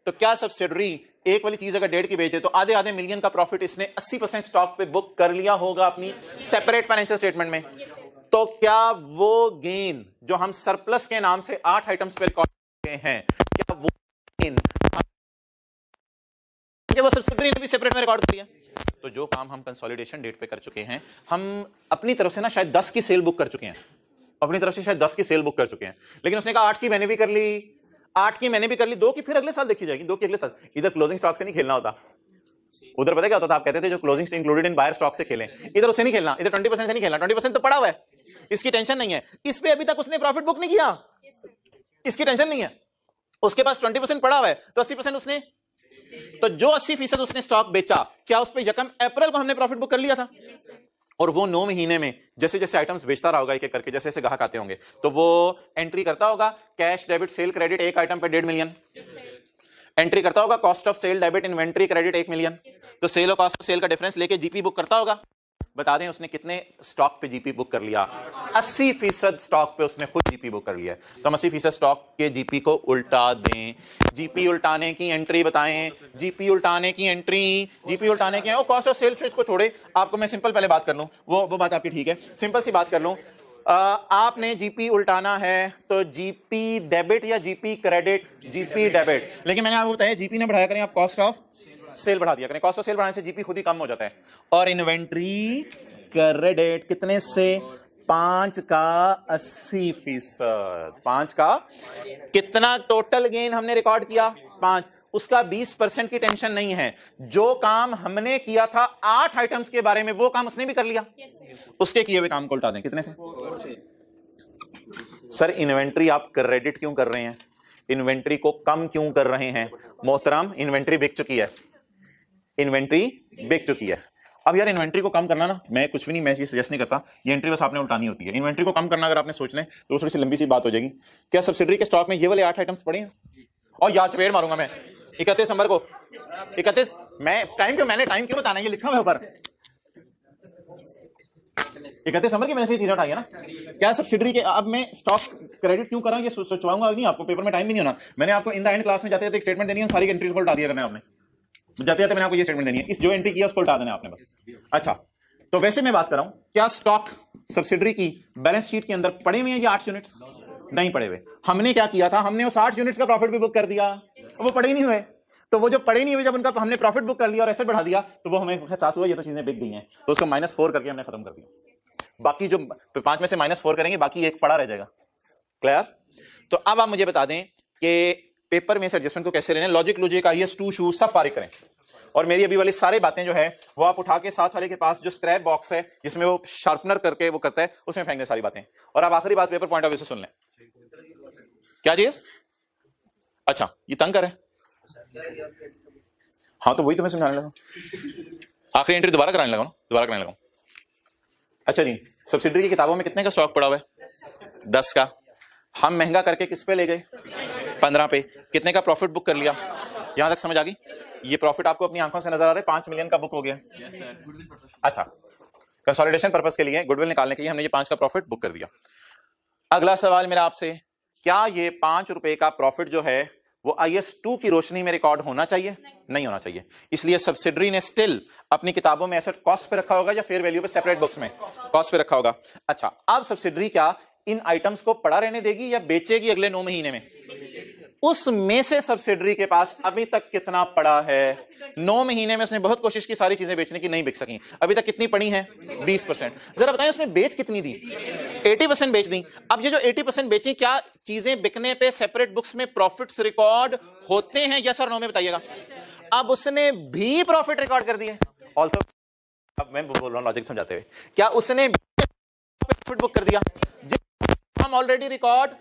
तो क्या सब्सिडरी एक वाली चीज अगर 1.5 की बेच दे तो आधे आधे मिलियन का प्रॉफिट इसने 80% स्टॉक पे बुक कर लिया होगा अपनी सेपरेट फाइनेंशियल स्टेटमेंट में। तो क्या वो गेन जो हम सरप्लस के नाम से 8 आइटम्स पे रिकॉर्ड करते हैं, क्या वो गेन वो सब्सिडरी ने भी सेपरेट में रिकॉर्ड कर लिया? तो जो काम हम कंसोलिडेशन डेट पे कर चुके हैं, हम अपनी तरफ से ना शायद 10 की सेल बुक कर चुके हैं, अपनी तरफ से शायद 10 की सेल बुक कर चुके हैं, लेकिन उसने कहा 8 की मैंने भी कर ली, 8 की मैंने भी कर ली, 2 की फिर अगले साल देखी जाएगी, 2 की अगले साल। इधर क्लोजिंग स्टॉक से नहीं खेलना होता, उधर पता क्या होता था? आप कहते थे जो closing included in buyer stock से खेलें, इधर उससे नहीं खेलना, इधर 20% से नहीं खेलना, 20% तो पड़ा हुआ है, इसकी टेंशन नहीं है, इस पे अभी तक उसने प्रॉफिट बुक नहीं किया, इसकी टेंशन नहीं है, उसके पास 20% पड़ा हुआ है, तो 80% उसने, तो जो 80% उसने स्टॉक बेचा, क्या उस पे यकम अप्रैल को हमने प्रॉफिट बुक कर लिया था? और वो 9 महीने में जैसे जैसे आइटम्स बेचता रहा होगा एक एक करके, जैसे जैसे ग्राहक आते होंगे, तो वो एंट्री करता होगा कैश डेबिट सेल क्रेडिट, एक आइटम पे 1.5 मिलियन एंट्री करता होगा, cost of sale debit inventory credit 1 million, तो सेल और कॉस्ट ऑफ सेल का डिफरेंस लेके जीपी बुक करता होगा। बता दें उसने कितने स्टॉक पे जीपी बुक कर लिया? 80% स्टॉक पे उसने खुद जीपी बुक कर लिया है। तो हम 80% स्टॉक के जीपी को उल्टा दें, जीपी उल्टाने की एंट्री बताएं, जीपी उल्टाने की एंट्री, जीपी उल्टाने की, कॉस्ट ऑफ सेल को छोड़े, आपको मैं सिंपल पहले बात कर लूं, वो बात आपकी ठीक है, सिंपल सी बात कर लूं, आपने जीपी उल्टाना है तो जीपी डेबिट या जीपी क्रेडिट? जीपी डेबिट, लेकिन मैंने आपको बताया जीपी ना बढ़ाया करें, आप कॉस्ट ऑफ सेल बढ़ा दिया करें, कॉस्ट ऑफ सेल बढ़ाने से जीपी खुद ही कम हो जाता है। और इन्वेंट्री क्रेडिट कितने से? 5 का 80%, 5 का कितना टोटल गेन हमने रिकॉर्ड किया? 5, उसका 20% की टेंशन नहीं है। जो काम हमने किया था 8 आइटम्स के बारे में, वो काम उसने भी कर लिया, उसके किए हुए काम को उल्टा दें, कितने से? सर इन्वेंट्री आप क्रेडिट क्यों कर रहे हैं? इन्वेंट्री को कम क्यों कर रहे हैं? मोहतरम इन्वेंट्री बिक चुकी है, इन्वेंट्री बिक चुकी है। अब यार इन्वेंट्री को कम करना ना, मैं कुछ भी नहीं, मैं ये सजेस्ट नहीं करता, ये एंट्री बस आपने उल्टानी होती है। इन्वेंट्री को कम करना अगर आपने सोच लें तो थोड़ी सी लंबी सी बात हो जाएगी। क्या सब्सिडरी के स्टॉक में ये वाले 8 आइटम्स पड़े हैं? और यार चपेट मारूंगा मैं 31 दिसंबर को, 31, मैं टाइम क्यों, मैंने टाइम क्यों बताना, ये लिखा हुआ ऊपर 31 दिसंबर की मैंने से चीजें उठाई है ना। क्या सब्सिडरी के, अब मैं स्टॉक क्रेडिट क्यों कर रहा हूं ये सोचवाऊंगा नहीं, आपको पेपर में टाइम भी नहीं होना। मैंने आपको इन द एंड क्लास में जाते जाते एक स्टेटमेंट देनी है, सारी एंट्रीज को उल्टा दिया करना है आपने, जाते जाते मैंने आपको ये स्टेटमेंट देनी है, इस जो एंट्री किया उसको उल्टा देना है आपने बस। अच्छा तो वैसे मैं बात कर रहा हूं, क्या स्टॉक सब्सिडरी की बैलेंस शीट के अंदर पड़े हुए हैं ये 8 यूनिट्स? नहीं पड़े हुए। हमने क्या किया था, हमने उस 8 यूनिट्स का प्रॉफिट भी बुक कर दिया, वो पड़े ही नहीं हुए। तो वो जो पड़े नहीं हुए, जब उनका हमने प्रॉफिट बुक कर लिया और एसेट बढ़ा दिया, तो वो हमें एहसास हुआ ये तो चीजें बिक गई हैं, तो उसको -4 करके हमने खत्म कर दिया। बाकी जो 5 में से -4 करेंगे, बाकी एक पड़ा रह जाएगा। क्लियर? तो अब आप मुझे बता दें कि पेपर में इस एडजस्टमेंट को कैसे लेने, लॉजिक लॉजिक IS2 शू सब फारिग करें, और मेरी अभी वाली सारी बातें जो है वो आप उठा के साथ वाले के पास जो स्क्रैप बॉक्स है जिसमें वो शार्पनर करके वो करता है, उसमें फेंक दें सारी बातें। और आप आखिरी बात पेपर पॉइंट ऑफ व्यू से सुन लें। क्या चीज? अच्छा, ये तंग करे। हाँ तो वही तो मैं समझाने लगा, आखिरी एंट्री दोबारा कराने लगा, दोबारा कराने लगा। अच्छा जी, सब्सिडरी की किताबों में कितने का स्टॉक पड़ा हुआ है? 10 का। हम महंगा करके किस पे ले गए? 15 पे। कितने का प्रॉफिट बुक कर लिया? यहां तक समझ आ गई? ये प्रॉफिट आपको अपनी आंखों से नजर आ रहा है, 5 मिलियन का बुक हो गया। अच्छा, कंसोलिडेशन पर्पस के लिए, गुडविल निकालने के लिए हमने ये 5 का प्रॉफिट बुक कर दिया। अगला सवाल मेरा आपसे, क्या ये 5 रुपए का प्रॉफिट जो है वो IS2 की रोशनी में रिकॉर्ड होना चाहिए? नहीं होना चाहिए। इसलिए सब्सिडरी ने स्टिल अपनी किताबों में एसेट कॉस्ट पे रखा होगा या फेयर वैल्यू पे सेपरेट बुक्स में कॉस्ट पे रखा होगा। अच्छा, अब सब्सिडरी क्या इन आइटम्स को पड़ा रहने देगी या बेचेगी अगले 9 महीने में? उसमें से सब्सिडरी के पास अभी तक कितना पड़ा है? 9 महीने में उसने बहुत कोशिश की सारी चीजें बेचने की, नहीं बिक सकी। अभी तक कितनी पड़ी है? 20%। जरा बताएं उसने बेच कितनी दी? 80% बेच दी। अब ये जो 80% बेची, क्या चीजें बिकने पे सेपरेट बुक्स में प्रॉफिट्स रिकॉर्ड होते हैं? यस और नो में बताइएगा। अब उसने भी प्रॉफिट रिकॉर्ड कर दिए ऑल्सो। अब मैं बोल रहा हूं लॉजिक समझाते हुए, क्या उसने प्रॉफिट बुक कर दिया? हम ऑलरेडी रिकॉर्ड।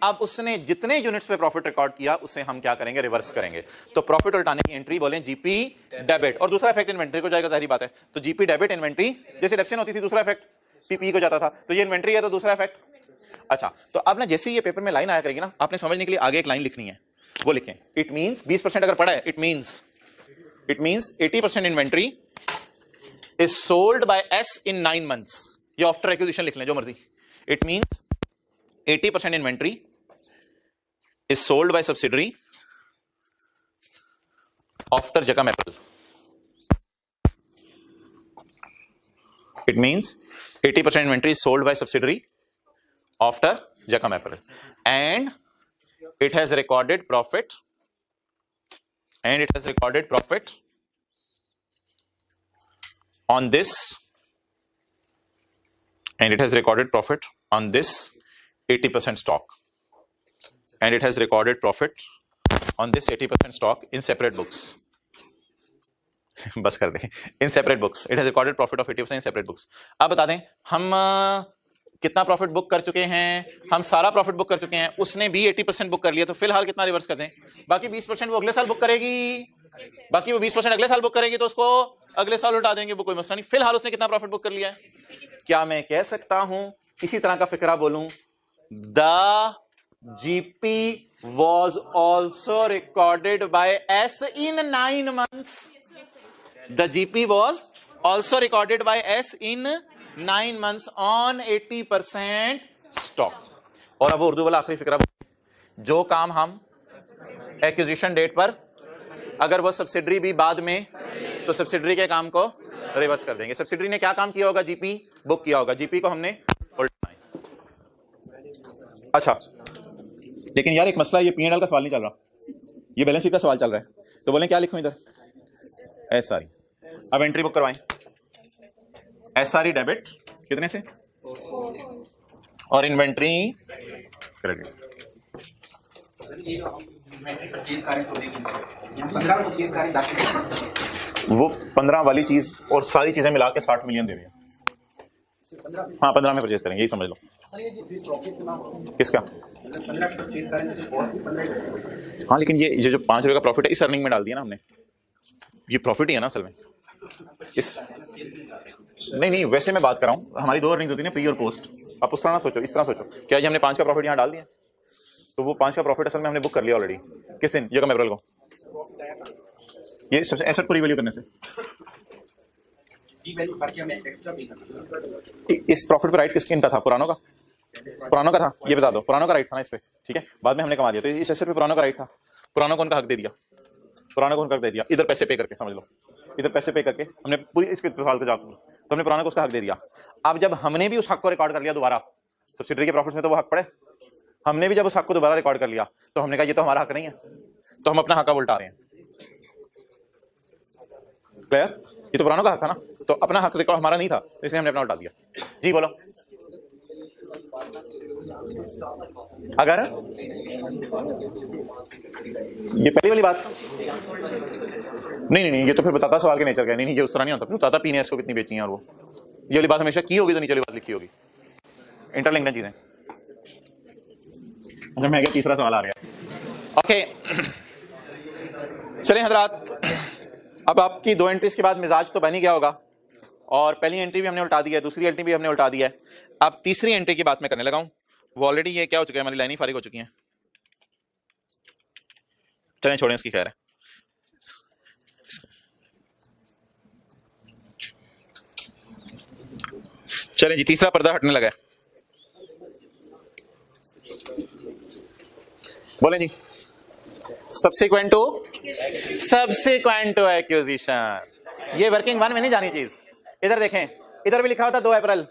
अब उसने जितने यूनिट्स पे प्रॉफिट रिकॉर्ड किया उसे हम क्या करेंगे? रिवर्स करेंगे। तो प्रॉफिट उल्टाने की एंट्री बोलें जीपी डेबिट, और दूसरा इफेक्ट इन्वेंट्री को जाएगा, जाहिर बात है। तो जीपी डेबिट इन्वेंट्री, जैसे डिडक्शन होती थी दूसरा इफेक्ट पीपी को जाता था, तो ये इन्वेंट्री है तो दूसरा इफेक्ट। अच्छा, तो अब ना जैसे ये पेपर में लाइन आया करेगी ना, आपने समझने के लिए आगे एक लाइन लिखनी है, वो लिखें। इट मींस 20% अगर पड़ा है, it means 80% inventory is sold by S in 9 months, या आफ्टर एक्विजिशन लिख लें, जो मर्जी। It means 80% inventory is sold by subsidiary after Jacam April. It means 80% inventory is sold by subsidiary after Jacam April, and it has recorded profit. And it has recorded profit on this. And it has recorded profit on this 80% stock, and it has recorded profit on this 80% stock in separate books. बस कर दें, in separate books it has recorded profit of 80% in separate books. अब बता दें हम कितना profit book कर चुके हैं? हम सारा प्रॉफिट बुक कर चुके हैं, उसने भी 80% बुक कर लिया, तो फिलहाल कितना रिवर्स कर दें? बाकी 20% वो अगले साल बुक करेगी, बाकी वो 20% अगले साल बुक करेगी, तो उसको अगले साल उठा देंगे, वो कोई मसला नहीं। फिलहाल उसने कितना प्रॉफिट बुक कर लिया है? क्या मैं कह सकता हूं, इसी तरह का फिक्रा बोलूं, The GP was also recorded by S in 9 months. The GP was also recorded by S in 9 months on 80% stock. और अब उर्दू वाला आखिरी फिक्रा, जो काम हम एक्विजिशन डेट पर, अगर वो सब्सिडरी भी बाद में, तो सब्सिडरी के काम को रिवर्स कर देंगे। सब्सिडरी ने क्या काम किया होगा? जीपी बुक किया होगा, जीपी को हमने उल्टा। अच्छा, लेकिन यार एक मसला, ये P&L का सवाल नहीं चल रहा, ये बैलेंस शीट का सवाल चल रहा है, तो बोलें क्या लिखूं इधर? SRE। अब एंट्री बुक करवाएं, SRE डेबिट कितने से, और इन्वेंट्री क्रेडिट। वो 15 वाली चीज और सारी चीजें मिला के 60 मिलियन दे दिया। हाँ, 15 में परचेज करेंगे, यही समझ लो। किसका? हाँ, लेकिन ये जो 5 रुपए का प्रॉफिट है, इस अर्निंग में डाल दिया ना हमने, ये प्रॉफिट ही है ना असल में। इस नहीं, वैसे मैं बात कर रहा हूँ, हमारी 2 अर्निंग्स होती है ना, प्री और पोस्ट। आप उस तरह ना सोचो, इस तरह सोचो, क्या जी हमने 5 का प्रॉफिट यहाँ डाल दिया, तो वो 5 का प्रॉफिट असल में हमने बुक कर लिया ऑलरेडी। किस दिन? जकम अप्रैल को। ये सबसे एसेट को रिवैल्यू करने से इस प्रॉफिट पे राइट किसके इनका था? पुरानों का? पुरानों का था, ये बता दो। पुरानों का राइट था ना इस पे, ठीक है, बाद में हमने कमा दिया, तो इस एसेट पे पुरानों का राइट था, पुरानों को उनका हक दे दिया, पुरानों को उनका हक दे दिया। इधर पैसे पे करके समझ लो, इधर पैसे पे करके हमने पूरी इसके साल का तो हमने पुराने को उसका हक दे दिया। अब जब हमने भी उस हक को रिकॉर्ड कर लिया दोबारा सब्सिडरी के प्रॉफिट्स में, तो वो हक पड़े, हमने भी जब उस हक को दोबारा रिकॉर्ड कर लिया तो हमने कहा ये तो हमारा हक नहीं है, तो हम अपना हक उल्टा रहे हैं। क्लियर? ये तो पुरानों का हक था ना, तो अपना हक रिकॉर्ड हमारा नहीं था, इसलिए हमने अपना उल्टा दिया। जी बोलो। अगर ये पहली वाली बात नहीं, ये तो फिर बताता सवाल के नेचर का, नहीं ये उस तरह नहीं होता, बताता पीने इसको कितनी बेची है, और वो ये वाली बात हमेशा की होगी तो नीचे वाली बात लिखी होगी, इंटरलिंक्ड चीजें। अच्छा मैं क्या तीसरा सवाल आ गया। ओके चलें हजरात, अब आपकी 2 एंट्रीज के बाद मिजाज तो बन ही गया होगा, और पहली एंट्री भी हमने उल्टा दी है, दूसरी एंट्री भी हमने उल्टा दी है। अब तीसरी एंट्री की बात मैं करने लगा हूं। वो ऑलरेडी ये क्या हो चुका है, हमारी लाइन ही फारिग हो चुकी है। चलें छोड़ें इसकी, खैर है। चलें जी, तीसरा पर्दा हटने लगा है। बोलें जी। सब्सिक्वेंट टू एक्विजिशन, ये वर्किंग 1 में नहीं जानी चीज। इधर देखें, इधर भी लिखा हुआ था 2 अप्रैल,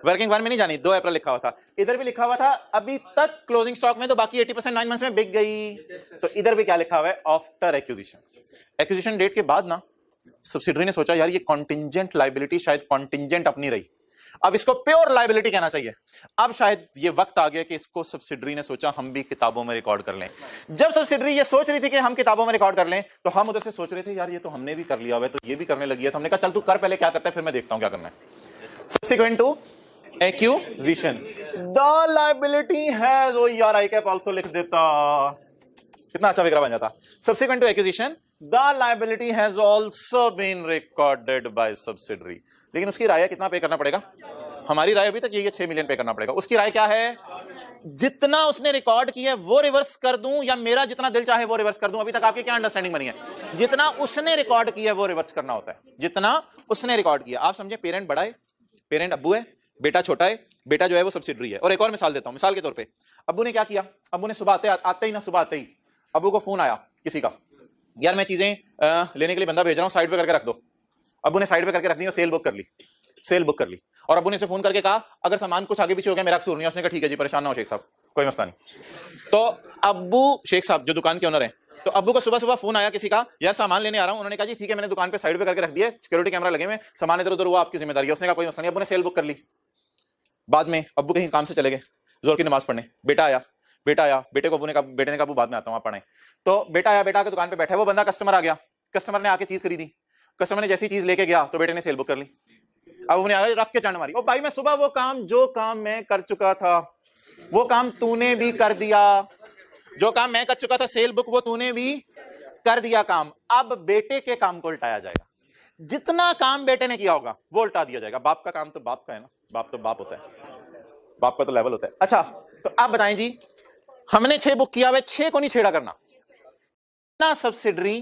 वर्किंग 1 में नहीं जानी, 2 अप्रैल लिखा हुआ था। इधर भी लिखा हुआ था अभी तक क्लोजिंग स्टॉक में, तो बाकी 80% 9 मंथ्स में बिक गई। तो इधर भी क्या लिखा हुआ है, आफ्टर एक्विजिशन। एक्विजिशन डेट के बाद ना सब्सिडरी ने सोचा यार ये कॉन्टिंजेंट लायबिलिटी शायद कॉन्टिंजेंट अपनी रही, अब इसको प्योर लायबिलिटी कहना चाहिए। अब शायद ये वक्त आ गया कि इसको सब्सिडरी ने सोचा हम भी किताबों में रिकॉर्ड कर लें। जब सब्सिडरी ये सोच रही थी कि हम किताबों में रिकॉर्ड कर लें, तो हम उधर से सोच रहे थे यार ये तो हमने भी कर लिया हुआ है, तो ये भी करने लगी है। तो हमने कहा चल तू कर पहले क्या करता है, फिर मैं देखता हूं क्या करना है। Subsequent to acquisition the liability has, ओ यार आई कैप आल्सो लिख देता, कितना अच्छा विग्रह बन जाता। Subsequent to acquisition the liability has also been recorded by subsidiary. लेकिन उसकी राय कितना पे करना पड़ेगा, हमारी राय अभी तक ये 6 मिलियन पे करना पड़ेगा। उसकी राय क्या है, जितना उसने रिकॉर्ड किया है वो रिवर्स कर दूं या मेरा जितना दिल चाहे वो रिवर्स कर दूं। अभी तक आपकी क्या अंडरस्टैंडिंग बनी है, जितना उसने रिकॉर्ड किया है वो रिवर्स करना होता है, जितना उसने रिकॉर्ड किया। आप समझे, पेरेंट बड़ा है, पेरेंट अब्बू है, बेटा छोटा है, बेटा जो है वो सब्सिडरी है। और एक और मिसाल देता हूं, मिसाल के तौर पे अब्बू ने क्या किया, अब्बू ने सुबह आते ही ना, सुबह आते ही अब्बू को फोन आया किसी का, यार मैं चीजें लेने के लिए बंदा भेज रहा हूं, साइड पे करके रख दो। अब्बू ने साइड पे करके रख दी और सेल बुक कर ली, सेल बुक कर ली। और अब्बू ने उसे फोन करके कहा अगर सामान कुछ आगे पीछे हो गया मेरा कसूर नहीं है। उसने कहा ठीक है जी, परेशान ना हो शेख साहब, कोई मसला नहीं। तो अब्बू, शेख साहब जो दुकान के ओनर है, तो अब्बू को सुबह सुबह फोन आया किसी का, यार सामान लेने आ रहा हूं। उन्होंने कहा जी ठीक है, मैंने दुकान पे साइड पे करके रख दिया, सिक्योरिटी कैमरा लगे हुए, सामान इधर उधर हुआ आपकी जिम्मेदारी है। उसने कहा कोई मसला नहीं। अब्बू ने सेल बुक कर ली। बाद में अब्बू कहीं काम से चले गए जोर की नमाज पढ़ने, बेटा आया, बेटे को अब्बू ने कहा, बेटे ने कहा बाद में आता हूं आप पढ़ें। तो बेटा आया, बेटा आके दुकान पे बैठा है, वो बंदा कस्टमर आ गया, कस्टमर ने आके चीज खरीदी, कस्टमर ने जैसी चीज लेके गया तो बेटे ने सेल बुक कर ली। अब उन्हें आगे रख के चंड मारी, ओ भाई मैं सुबह वो काम, जो काम मैं कर चुका था वो काम तूने भी कर दिया, जो काम मैं कर चुका था सेल बुक वो तूने भी कर दिया काम। अब बेटे के काम को उल्टाया जाएगा, जितना काम बेटे ने किया होगा वो उल्टा दिया जाएगा। बाप का काम तो बाप का है ना, बाप तो बाप होता है, बाप का तो लेवल होता है। अच्छा तो आप बताएं जी, हमने 6 बुक किया हुआ, 6 को नहीं छेड़ा करना, ना सब्सिडरी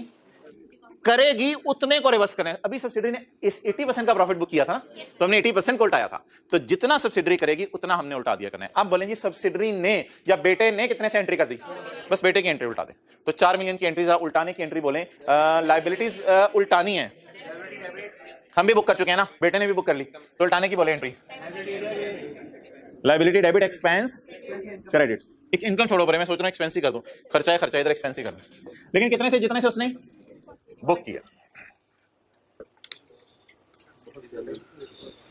करेगी उतने को रिवर्स करें। अभी सब्सिडरी ने इस 80% का प्रॉफिट बुक किया था ना, तो हमने 80% को उल्टाया था, तो जितना सब्सिडरी करेगी उतना हमने उल्टा दिया करना है। अब बोलें जी सब्सिडरी ने या बेटे ने कितने से एंट्री कर दी, बस बेटे की एंट्री उल्टा दे। तो 4 मिलियन की एंट्री, उल्टाने की एंट्री बोलें, लायबिलिटीज उल्टानी है, हम भी बुक कर चुके हैं ना, बेटे ने भी बुक कर ली, तो उल्टाने की बोले entry, liability debit expense credit. एक इनकम छोड़ो परे, मैं सोच रहा हूं एक्सपेंस ही कर दूं, खर्चा है खर्चा, इधर एक्सपेंस ही कर दूं। लेकिन कितने से, जितने से उसने बुक किया।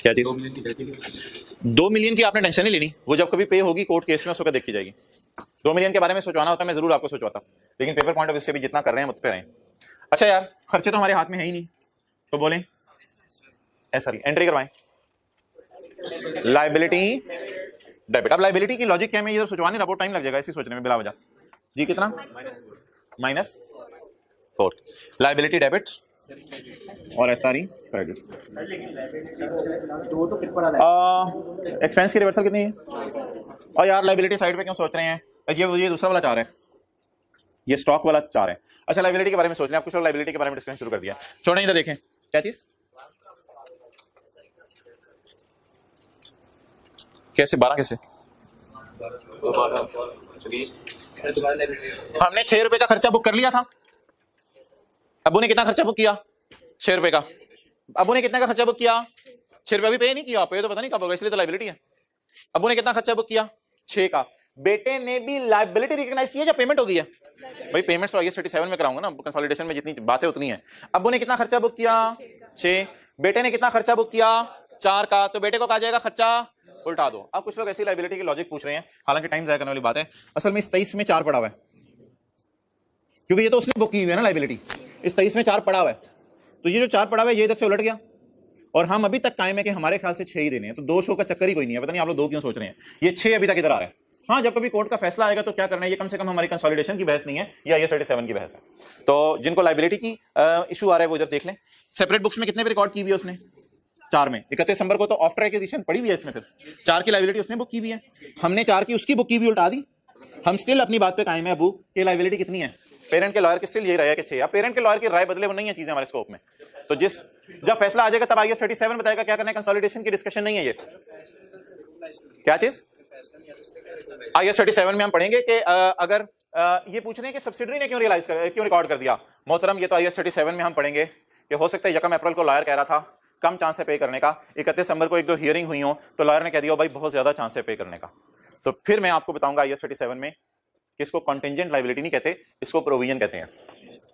क्या चीज, 2 मिलियन की आपने टेंशन नहीं लेनी, वो जब कभी पे होगी कोर्ट केस में उसको देखी जाएगी। 2 मिलियन के बारे में सोचवाना होता है, मैं जरूर आपको सोचवाता, लेकिन पेपर पॉइंट ऑफ व्यू से भी जितना कर रहे हैं मुझ पे रहें। अच्छा यार खर्चे तो हमारे हाथ में है ही नहीं, तो बोलें सॉरी एंट्री करवाएं लायबिलिटी डेबिट। अब लायबिलिटी की लॉजिक क्या है, मैं ये सोचवाने रहा, टाइम लग जाएगा इसी सोचने में बिला वजह जी। कितना, -4 लायबिलिटी डेबिट और एसआरई क्रेडिट। एक्सपेंस की रिवर्सल कितनी है, और यार लायबिलिटी साइड पे क्यों सोच रहे हैं, ये दूसरा वाला 4 है, ये स्टॉक वाला 4 है। अच्छा लायबिलिटी के बारे में सोच रहे हैं, आपको लायबिलिटी के बारे में डिस्कशन शुरू कर दिया। छोड़ें इधर देखें क्या चीज, कैसे 12 कैसे, हमने 6 रुपए का खर्चा बुक कर लिया था। अब्बू ने कितना खर्चा बुक किया, 6 रुपए का। अब्बू ने कितने का खर्चा बुक किया, 6 रुपये अभी पे नहीं किया, पे तो पता नहीं कब होगा, इसलिए तो लाइबिलिटी है। अब्बू ने कितना खर्चा बुक किया? 6 का। बेटे ने भी लाइबिलिटी रिकॉग्नाइज की है या पेमेंट हो गई है? भाई पेमेंट्स तो IAS 37 में कराऊंगा ना, कंसोलिडेशन में जितनी बातें उतनी है। अब्बू ने कितना खर्चा बुक किया? 6। बेटे ने कितना खर्चा बुक किया? 4 का। तो बेटे को कहा जाएगा खर्चा उल्टा दो। अब कुछ लोग ऐसी लाइबिलिटी की लॉजिक पूछ रहे हैं, हालांकि टाइम जाया करने वाली बात है। असल में इस 23 में 4 पड़ा हुआ है, क्योंकि ये तो उसने बुक की हुई है ना लाइबिलिटी, इस 23 में 4 पड़ा हुआ है। तो ये जो 4 पड़ा हुआ है ये इधर से उलट गया, और हम अभी तक कायम है कि हमारे ख्याल से 6 ही देने हैं, तो 2 शो का चक्कर ही कोई नहीं है। पता नहीं आप लोग 2 क्यों सोच रहे हैं, ये 6 अभी तक इधर आ रहा है। हाँ, जब कभी कोर्ट का फैसला आएगा तो क्या करना है, ये कम से कम हमारी कंसोलिडेशन की बहस नहीं है, या IAS 37 की बहस है। तो जिनको लाइबिलिटी की इशू आ रहा है वो इधर देख लें। सेपरेट बुक्स में कितने पे रिकॉर्ड की हुई है उसने? 4 में। 31 दिसंबर को तो आफ्टर एक्विजिशन पड़ी हुई है इसमें, फिर 4 की लाइबिलिटी उसने बुक की हुई है, हमने 4 की उसकी बुक की भी उल्टा दी। हम स्टिल अपनी बात पे कायम है अबू कि लाइबिलिटी कितनी है। पेरेंट के लॉयर की स्टिल यही राय है कि 6। अब पेरेंट के लॉयर की राय बदले वो नहीं है चीजें हमारे स्कोप में, तो जब फैसला आ जाएगा तब IAS 37 बताएगा क्या करना है। कंसोलिडेशन की डिस्कशन नहीं है ये। क्या चीज? IAS 37 में हम पढ़ेंगे कि अगर ये पूछ रहे हैं कि सब्सिडरी ने क्यों रिकॉर्ड कर दिया। मोहतरम, ये तो IAS 37 में हम पढ़ेंगे कि हो सकता है 1 अप्रैल को लॉयर कह रहा था कम चांस है पे करने का, 31 दिसंबर को 1-2 हियरिंग हुई हो तो लॉयर ने कह दिया भाई बहुत ज्यादा चांस है पे करने का। तो फिर मैं आपको बताऊंगा IAS 37 में कि इसको कॉन्टिंजेंट लाइबिलिटी नहीं कहते, इसको प्रोविजन कहते हैं।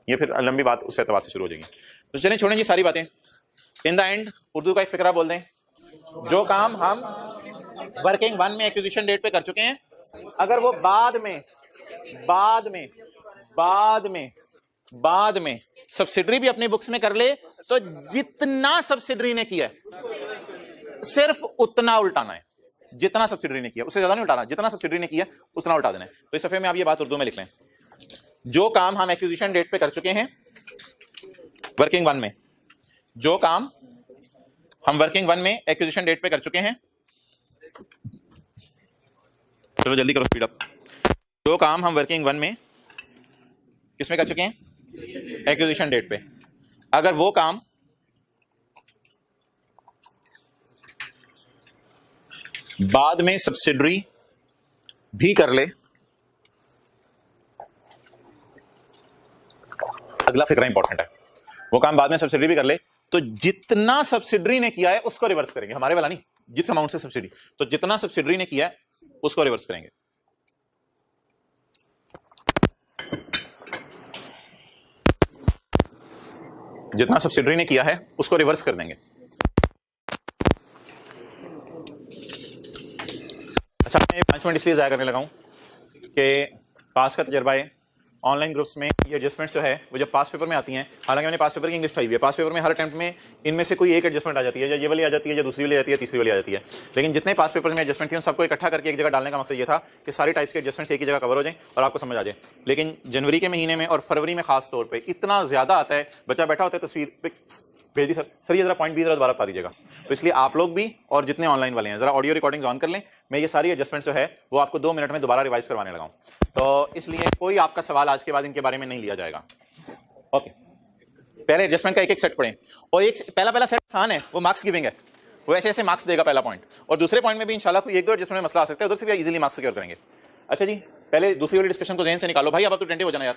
ये फिर लंबी बात उस एतबार से शुरू हो जाएगी। तो चलें छोड़ें जी सारी बातें। इन द एंड उर्दू का एक फिक्रा बोल दें, जो काम हम वर्किंग 1 में एक्विजिशन डेट पे कर चुके हैं, अगर वो बाद में सब्सिडरी भी अपनी बुक्स में कर ले तो जितना सब्सिडरी ने किया है सिर्फ उतना उल्टाना है। जितना सब्सिडरी ने किया उससे ज्यादा नहीं उल्टाना, जितना सब्सिडरी ने किया उतना उल्टा देना है। तो इस सफे में आप ये बात उर्दू में लिख लें, जो काम हम एक्विजिशन डेट पे कर चुके हैं वर्किंग 1 में, जो काम हम वर्किंग 1 में एक्विजिशन डेट पे कर चुके हैं, चलो जल्दी करो स्पीड अप। जो काम हम वर्किंग 1 में किसमें कर चुके हैं? एक्विजिशन डेट पे। अगर वो काम बाद में सब्सिडरी भी कर ले, अगला फिक्रा इंपॉर्टेंट है, वो काम बाद में सब्सिडरी भी कर ले तो जितना सब्सिडरी ने किया है उसको रिवर्स करेंगे, हमारे वाला नहीं, जिस अमाउंट से सब्सिडी, तो जितना सब्सिडरी ने किया है उसको रिवर्स करेंगे। जितना सब्सिडरी ने किया है उसको रिवर्स कर देंगे। अच्छा, मैं 5 मिनट इसलिए जाया करने लगा हूं कि पास का तजर्बा है ऑनलाइन ग्रुप्स में, ये एडजस्टमेंट्स जो है वो जब पास पेपर में आती हैं, हालांकि मैंने पास पेपर की इंग्लिश आई हुई है, पास पेपर में हर अटेम्प्ट में इनमें से कोई एक एडजस्टमेंट आ जाती है, या ये वाली आ जाती है, या दूसरी वाली आ जाती है, तीसरी वाली आ जाती है। लेकिन जितने पास पेपर में एडजस्टमेंट थी उन सबको इकट्ठा करके एक जगह डालने का मकसद ये था कि सारी टाइप्स के एडजस्टमेंट्स एक ही जगह कवर हो जाए और आपको समझ आ जाए। लेकिन जनवरी के महीने में और फरवरी में खास तौर पर इतना ज्यादा आता है, बच्चा बैठा होता है तस्वीर भेज दी सर ये जरा पॉइंट भी जरा दोबारा बता दीजिएगा। तो इसलिए आप लोग भी और जितने ऑनलाइन वाले हैं जरा ऑडियो रिकॉर्डिंग ऑन कर लें, मैं ये सारी एडजस्टमेंट जो है वो आपको 2 मिनट में दोबारा रिवाइज करवाने लगा हूं, तो इसलिए कोई आपका सवाल आज के बाद इनके बारे में नहीं लिया जाएगा। ओके, पहले एडजस्टमेंट का एक सेट पढ़ें, और एक पहला सेट आसान है, वो मार्क्स गिविंग है, वो ऐसे ऐसे मार्क्स देगा पहला पॉइंट, और दूसरे पॉइंट में भी इंशाल्लाह कोई 1-2 एडजस्टमेंट में मसला आ सकता है, उधर से भी इजीली मार्क्स सिक्योर करेंगे। अच्छा जी, पहले दूसरी वाली डिस्कशन को ज़हन से निकालो भाई, अब तो 20 हो जाना यार।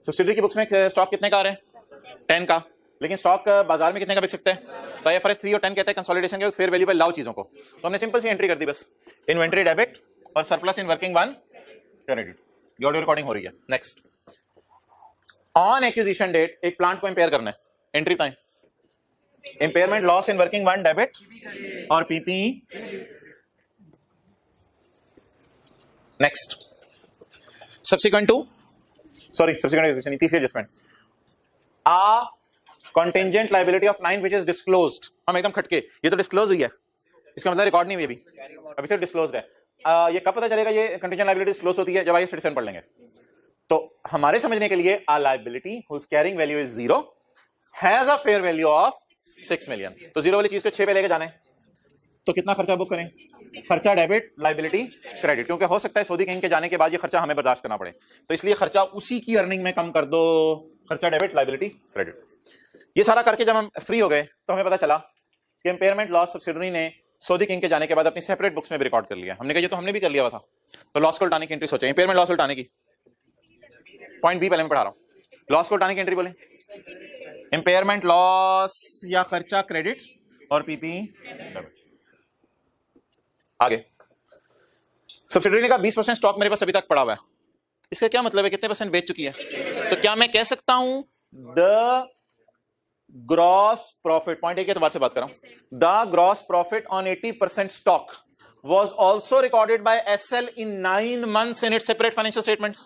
सब्सिडरी की बुक्स में स्टॉक कितने का आ रहा है? 10 का, लेकिन स्टॉक बाजार में कितने का बिक सकता है? तो IFRS 3 और 10 कहते हैं कंसोलिडेशन के फेयर वैल्यू पर लाओ चीजों को, तो हमने सिंपल सी एंट्री कर दी बस, इन्वेंटरी डेबिट और सरप्लस इन वर्किंग 1 क्रेडिट। ये ऑडियो रिकॉर्डिंग हो रही है। नेक्स्ट, ऑन एक्विजिशन डेट एक प्लांट को इंपेयर करना है, एंट्री बताएं, impairment loss in working 1 debit और PPE। नेक्स्ट, सब्सिक्वेंट एक्विजिशन, तीसरी adjustment, contingent liability of 9 which is disclosed. हम एकदम खटके, ये तो डिस्क्लोज हुई है, इसका मतलब रिकॉर्ड नहीं हुई अभी सिर्फ डिस्क्लोज्ड है। ये कब पता चलेगा ये कंटिंजेंट लायबिलिटी डिस्क्लोज होती है? जब IAS 37 पढ़ लेंगे। तो हमारे समझने के लिए a liability whose carrying value is 0 has a fair value of 6 million. तो 0 वाली चीज को 6 पे लेके जाना है, तो कितना खर्चा बुक करें? खर्चा डेबिट, लायबिलिटी क्रेडिट, क्योंकि हो सकता है सऊदी किंग के जाने के बाद ये खर्चा हमें बर्दाश्त करना पड़े, तो इसलिए खर्चा उसी की अर्निंग में कम कर दो, खर्चा डेबिट, लायबिलिटी क्रेडिट। ये सारा करके जब हम फ्री हो गए तो हमें पता चला कि इंपेयरमेंट लॉस सब्सिडरी ने सऊदी किंग के जाने के बाद अपनी सेपरेट बुक्स में भी रिकॉर्ड कर लिया। हमने कहा ये तो हमने भी कर लिया हुआ था, तो लॉस को उल्टाने की एंट्री सोचे, इंपेयरमेंट लॉस उल्टाने की, पॉइंट बी पहले मैं पढ़ा रहा हूं, लॉस को उल्टाने की एंट्री बोले, इंपेयरमेंट लॉस या खर्चा क्रेडिट और पीपी डेबिट। आगे सब्सिडरी ने कहा 20% स्टॉक मेरे पास अभी तक पड़ा हुआ है, इसका क्या मतलब है, कितने परसेंट बेच चुकी है? तो क्या मैं कह सकता हूं the gross profit, point A के एतबार से बात कर रहा हूं, the gross profit on 80% stock was also recorded by SL in 9 months in its separate financial statements।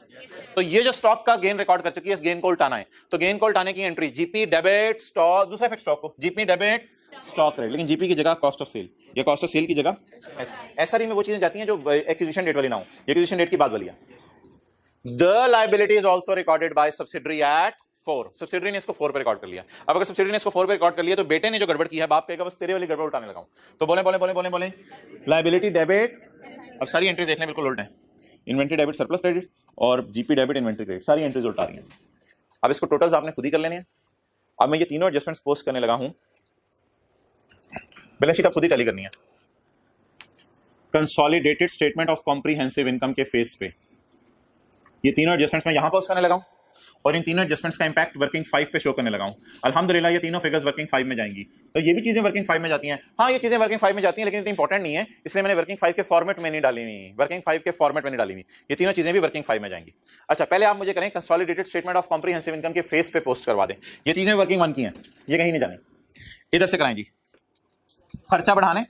तो ये जो स्टॉक का गेन रिकॉर्ड कर चुकी है, इस गेन को उल्टाना है, तो गेन को उल्टाने की एंट्री जीपी डेबिट स्टॉक, दूसरा इफेक्ट स्टॉक को जीपी डेबिट स्टॉक रेट, लेकिन जीपी की जगह कॉस्ट ऑफ सेल, या कॉस्ट ऑफ सेल की जगह एसआरई में वो चीजें जाती हैं जो एक्विजिशन डेट वाली ना हो, एक्विजिशन डेट की बात वाली है। The liability is also recorded by subsidiary at 4, subsidiary ने इसको 4 पे रिकॉर्ड कर लिया। अब अगर सब्सिडरी ने इसको 4 पे रिकॉर्ड कर लिया तो बेटे ने जो गड़बड़ की है, बाप कहेगा बस तेरे वाली गड़बड़ उठाने लगाऊं। तो बोले बोले बोले बोले बोले लायबिलिटी डेबिट, अब सारी एंट्रीज देख लें बिल्कुल उल्टे हैं, इन्वेंट्री डेबिट सरप्लस क्रेडिट और जीपी डेबिट इन्वेंट्री क्रेडिट, सारी एंट्रीज उल्टा रही हैं। अब इसको टोटल्स आपने खुद ही कर लेने हैं। अब मैं ये तीनों एडजस्टमेंट्स पोस्ट करने लगा हूं, बैलेंस शीट आप खुद ही टैली करनी है। Consolidated statement of comprehensive income के फेस पे ये तीनों एडजस्टमेंट्स मैं यहां पोस्ट करने लगा हूं, और इन तीनों एडजस्टमेंट्स का इंपैक्ट वर्किंग 5 पे शो करने लगा हूं। अल्हम्दुलिल्लाह ये तीनों फिगर्स वर्किंग 5 में जाएंगी। तो ये भी चीजें वर्किंग 5 में जाती हैं। हाँ, ये चीजें वर्किंग 5 में जाती हैं, लेकिन इतनी इंपॉर्टेंट नहीं है, इसलिए मैंने वर्किंग 5 के फॉर्मेट में नहीं डाली हुई, वर्किंग 5 के फॉर्मेट में नहीं डाली हुई। ये तीनों चीजें भी वर्किंग 5 में जाएंगी। अच्छा, पहले आप मुझे करें consolidated statement of comprehensive income के फेस पे पोस्ट करवा दें। ये चीजें वर्किंग 1 की हैं, ये कहीं नहीं जानी, इधर से कराएं जी। खर्चा बढ़ाने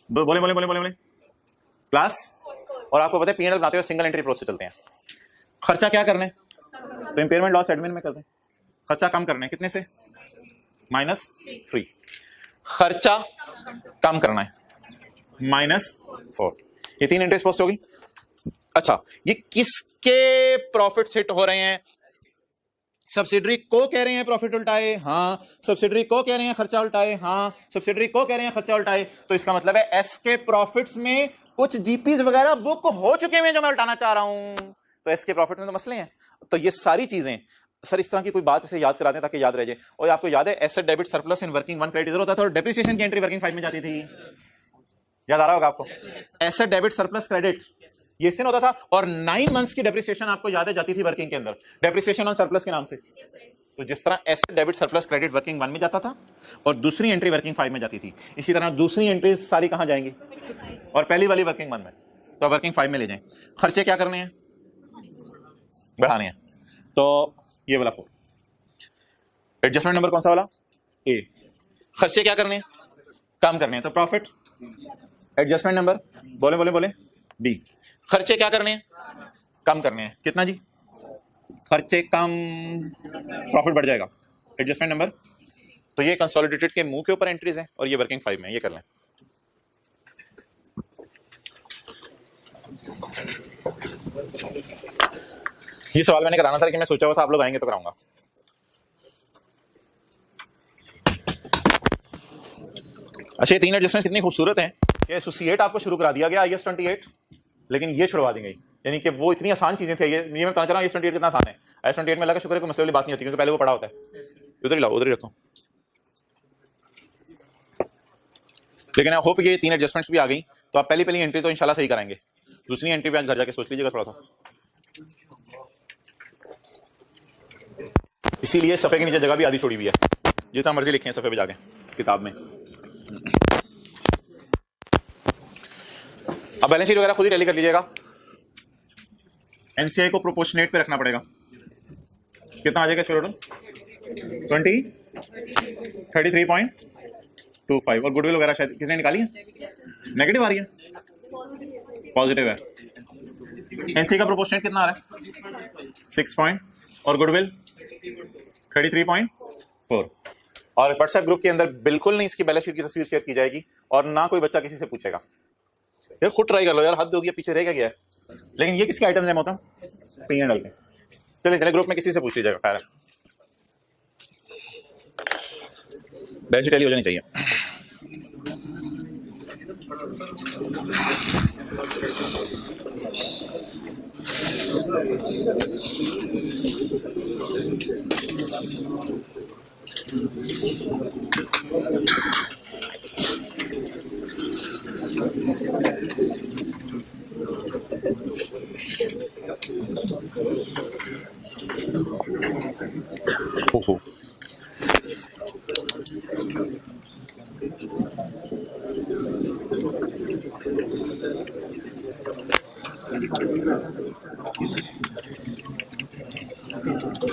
बोले बोले बोले बोले बोले क्लास, और आपको पता है पीएनएल बनाते हुए सिंगल एंट्री प्रोसेस चलते हैं। खर्चा क्या करने, तो इंपेयरमेंट लॉस एडमिन में कर दें। खर्चा कम करना है कितने से, -3, खर्चा कम करना है -4, ये 3 एंट्रीज पोस्ट होगी। अच्छा, ये किसके प्रॉफिट हिट हो रहे हैं? सब्सिडरी को कह रहे हैं प्रॉफिट उल्टाए, हाँ। सब्सिडरी को कह रहे हैं खर्चा उल्टाए, हाँ। सब्सिडरी को कह रहे हैं खर्चा उल्टाए, तो इसका मतलब है एस के प्रॉफिट्स में कुछ जीपीज वगैरह बुक हो चुके हैं जो मैं उल्टाना चाह रहा हूं, तो एस के प्रॉफिट में तो मसले हैं। तो ये सारी चीजें सर इस तरह की कोई बात इसे याद करा दें ताकि याद रह जाए। और आपको याद है asset debit surplus in working 1 credit इधर होता था और डेप्रिसिएशन की एंट्री वर्किंग 5 में जाती थी, याद आ रहा होगा आपको। एसेट डेबिट सरप्लस क्रेडिट ये इससे होता था, और 9 मंथ्स की डेप्रिसिएशन आपको याद है जाती थी वर्किंग के अंदर, डेप्रिसिएशन ऑन सरप्लस के नाम से। तो जिस तरह asset debit surplus credit working 1 में जाता था और दूसरी एंट्री वर्किंग 5 में जाती थी, इसी तरह दूसरी एंट्रीज सारी कहां जाएंगी, और पहली वाली वर्किंग 1 में, तो वर्किंग 5 में ले जाएं। खर्चे क्या करने हैं, बढ़ाने हैं, तो ये वाला 4। एडजस्टमेंट नंबर कौन सा वाला, ए। खर्चे क्या करने हैं, कम करने हैं, तो प्रॉफिट। एडजस्टमेंट नंबर बोले बोले बोले बी। खर्चे क्या करने हैं, कम करने हैं, कितना जी, खर्चे कम, प्रॉफिट बढ़ जाएगा। एडजस्टमेंट नंबर, तो ये कंसोलिडेटेड के मुंह के ऊपर एंट्रीज हैं और ये वर्किंग 5 में, ये कर लें। ये सवाल मैंने कराना था लेकिन मैं सोचा हुआ था आप लोग आएंगे तो कराऊंगा। अच्छा, ये 3 एडजस्टमेंट कितनी खूबसूरत हैं। ये एसोसिएट आपको शुरू करा दिया गया IAS 28, लेकिन ये छुड़वा दी गई, यानी कि वो इतनी आसान चीजें थे। ये मैं बताना चाह रहा हूँ IAS 28 कितना आसान है। IAS 28 में अल्लाह का शुक्र है कोई मसले वाली बात नहीं होती, क्योंकि पहले वो पढ़ा होता है। उधर ही लाओ, उधर ही रखो। लेकिन आई होप ये 3 एडजस्टमेंट्स भी आ गई, तो आप पहली एंट्री तो इंशाल्लाह सही कराएंगे। दूसरी एंट्री पे आज घर जाके सोच लीजिएगा थोड़ा सा। इसीलिए सफे के नीचे जगह भी आधी छोड़ी हुई है, जितना मर्जी लिखें सफे पे जाके किताब में। अब बैलेंस शीट वगैरह खुद ही टैली कर लीजिएगा। एनसीआई को प्रोपोर्शनेट पे रखना पड़ेगा, कितना आ जाएगा इसका टोटल, 33.25, और गुडविल वगैरह शायद किसने निकाली है, नेगेटिव आ रही है, पॉजिटिव है। एनसीआई का प्रोपोर्शनेट कितना आ रहा है, 6 पॉइंट, और गुडविल 33.4। और व्हाट्सएप ग्रुप के अंदर बिल्कुल नहीं इसकी बैलेंस शीट की तस्वीर शेयर की जाएगी, और ना कोई बच्चा किसी से पूछेगा। यार खुद ट्राई कर लो यार, हद हो गया, पीछे रह गया है। लेकिन ये किसके आइटम्स है मोहतरम, पीएनएल के। चलिए चलिए, ग्रुप में किसी से पूछ लीजिएगा, खैर बैलेंस शीट टैली हो जानी चाहिए। अच्छा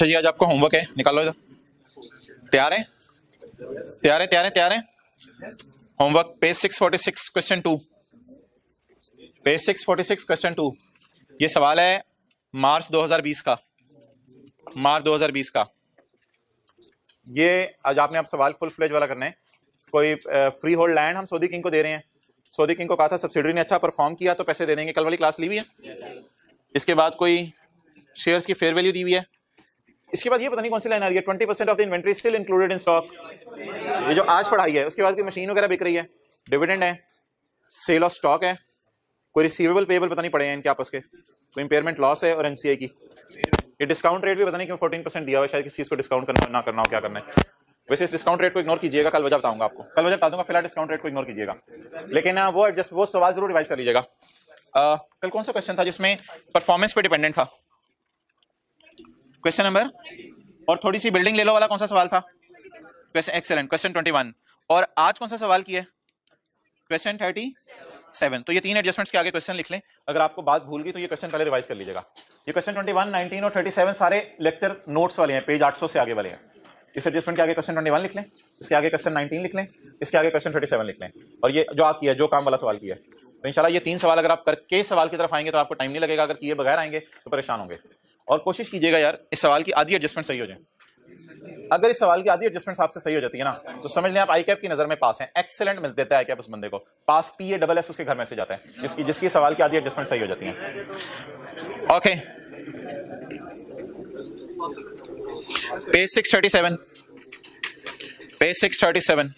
जी, आज आपका होमवर्क है, निकालो इधर। तैयार है? तैयार है? तैयार है? तैयार है? Homework page 646 question 2, page 646 question 2। ये सवाल है मार्च 2020 का, मार्च 2020 का। ये आज आपने आप सवाल फुल फ्लेज वाला करना है। कोई फ्री होल्ड लैंड हम सऊदी किंग को दे रहे हैं। सऊदी किंग को कहा था सब्सिडरी ने अच्छा परफॉर्म किया तो पैसे दे देंगे। कल वाली क्लास ली हुई है। इसके बाद कोई शेयर्स की फेयर वैल्यू दी हुई है। इसके बाद ये पता नहीं कौन सी लाइन आ रही है, 20% of the inventory still included in stock, ये जो आज पढ़ाई है। उसके बाद कोई मशीन वगैरह बिक रही है, डिविडेंड है, सेल ऑफ स्टॉक है, कोई रिसीवेबल पेबल पता नहीं पड़े हैं इनके आपस के, कोई इंपेयरमेंट लॉस है और एनसीआई की। ये डिस्काउंट रेट भी पता नहीं क्यों 14% दिया हुआ है, शायद किस चीज को डिस्काउंट करना ना करना हो, क्या करना है। वैसे इस डिस्काउंट रेट को इग्नोर कीजिएगा, कल वजह बताऊंगा आपको, कल वजह बता दूंगा। फिलहाल डिस्काउंट रेट को इग्नोर कीजिएगा, लेकिन वो सवाल जरूर रिवाइज कर लीजिएगा। कल कौन सा क्वेश्चन था जिसमें परफॉर्मेंस पे डिपेंडेंट था? क्वेश्चन नंबर, और थोड़ी सी बिल्डिंग ले लो वाला कौन सा सवाल था? Question excellent, question 21। और आज कौन सा सवाल किया? क्वेश्चन 37। तो ये 3 एडजस्टमेंट्स के आगे क्वेश्चन लिख लें। अगर आपको बात भूल गई तो ये क्वेश्चन पहले रिवाइज कर लीजिएगा। ये क्वेश्चन 21, 19 और 37 सारे लेक्चर नोट्स वाले हैं, पेज 800 से आगे वाले हैं। इस एडजस्टमेंट के आगे क्वेश्चन 21 लिख लें, इसके आगे क्वेश्चन 19 लिख लें, इसके आगे क्वेश्चन 37 लिख लें। और ये जो आप किया, जो काम वाला सवाल किया, तो इंशाल्लाह ये 3 सवाल अगर आप करके सवाल की तरफ आएंगे तो आपको टाइम नहीं लगेगा। अगर किए बगैर आएंगे तो परेशान होंगे। और कोशिश कीजिएगा यार इस सवाल की आधी एडजस्टमेंट सही हो जाए। अगर इस सवाल की आधी एडजस्टमेंट आपसे सही हो जाती है ना, तो समझ लें आप आई कैप की नजर में पास हैं। एक्सेलेंट मिल देता है आई कैप उस बंदे को, पास PASS उसके घर में से जाता है जिसकी सवाल की आधी एडजस्टमेंट सही हो जाती है। Okay, page 637, page 637।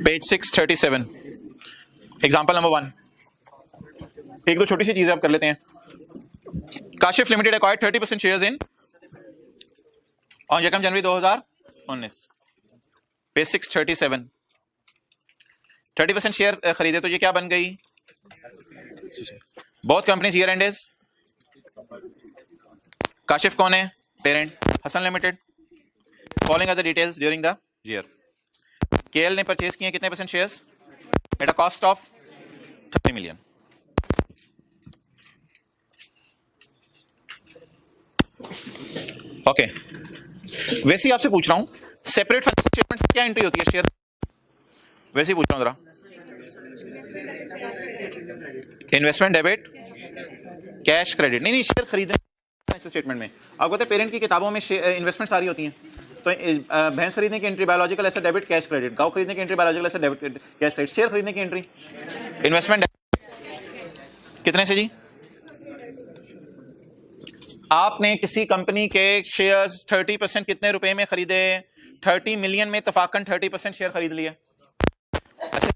Page 637, example number 1। एक दो छोटी सी चीजें आप कर लेते हैं। Kashif Limited acquired 30% shares in on 1 January 2019। Page 637, 30% share खरीदे तो ये क्या बन गई? Both companies year end is, Kashif कौन है? Parent, Hasan Limited. Following other details during the year. KL ने परचेज किए कितने % shares? At a cost of 30 million. Okay, वैसे ही आपसे पूछ रहा हूं सेपरेट फाइनेंशियल स्टेटमेंट से क्या एंट्री होती है शेयर? वैसे ही पूछ रहा हूं जरा। Investment debit, cash credit. नहीं शेयर खरीदने फाइनेंशियल स्टेटमेंट में आपको पता है पेरेंट की किताबों में इन्वेस्टमेंट सारी होती हैं। तो भैंस खरीदने की entry biological asset debit cash credit, गांव खरीदने की entry biological asset debit cash credit, share खरीदने की एंट्री इन्वेस्टमेंट कितने से जी? आपने किसी कंपनी के शेयर्स 30% कितने रुपए में खरीदे? 30 मिलियन में इत्तफाकन 30% शेयर खरीद लिए। अच्छा,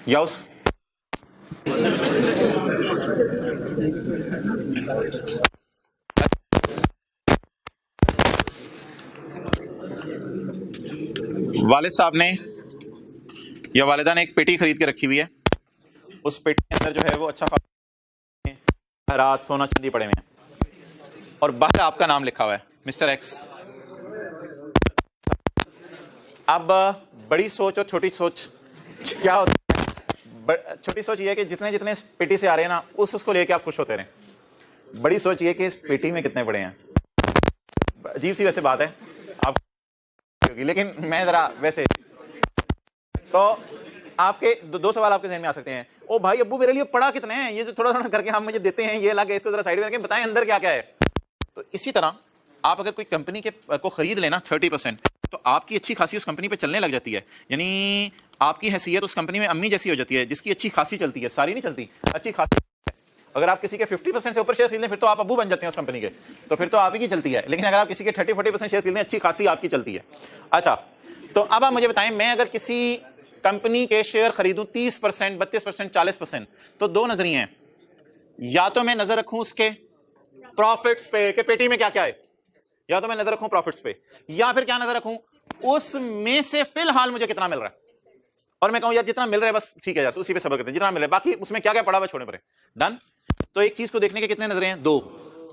यस वालिद साहब ने या वालिदा ने एक पेटी खरीद के रखी हुई है। उस पेटी के अंदर जो है वो अच्छा रात सोना चांदी पड़े हुए हैं और बाहर आपका नाम लिखा हुआ है मिस्टर एक्स। अब बड़ी सोच और छोटी सोच क्या होती है? छोटी सोच ये है कि जितने जितने इस पेटी से आ रहे हैं ना उसको लेके आप खुश होते रहें। बड़ी सोच ये कि इस पेटी में कितने पड़े हैं। अजीब सी वैसे बात है आप, लेकिन मैं जरा वैसे तो आपके दो सवाल आपके जहन में आ सकते हैं। ओ भाई अब्बू मेरे लिए पड़ा कितने हैं? ये जो थोड़ा थोड़ा करके हम मुझे देते हैं, ये लाके इसको जरा साइड में रखें, बताएं अंदर क्या क्या है। तो इसी तरह आप अगर कोई कंपनी के को खरीद लेना 30%, तो आपकी अच्छी खासी उस कंपनी पे चलने लग जाती है। यानी आपकी हैसियत उस कंपनी में अम्मी जैसी हो जाती है, जिसकी अच्छी खासी चलती है, सारी नहीं चलती, अच्छी खासी। अगर आप किसी के 50% से ऊपर शेयर खरीद लें फिर तो आप अब्बू बन जाते हैं उस कंपनी के, तो फिर तो आप ही की चलती है। लेकिन अगर आप किसी के 30-40% शेयर खरीद लें, अच्छी खासी आपकी चलती है। अच्छा, तो अब आप मुझे बताएं, मैं अगर किसी कंपनी के शेयर खरीदूं 30%, 32%, 40%, तो दो नजरिए हैं। या तो मैं नजर रखूं उसके प्रॉफिट्स पे कि पेटी में क्या क्या है, या तो मैं नजर रखूं प्रॉफिट्स पे, या फिर क्या नजर रखूं उसमें से फिलहाल मुझे कितना मिल रहा है, और मैं कहूं यार जितना मिल रहा है बस ठीक है यार, उसी पे सब्र करते हैं, जितना मिल रहा है, बाकी उसमें क्या क्या पड़ा हुआ छोड़ने पड़े। डन। तो एक चीज को देखने के कितने नजरें हैं? दो।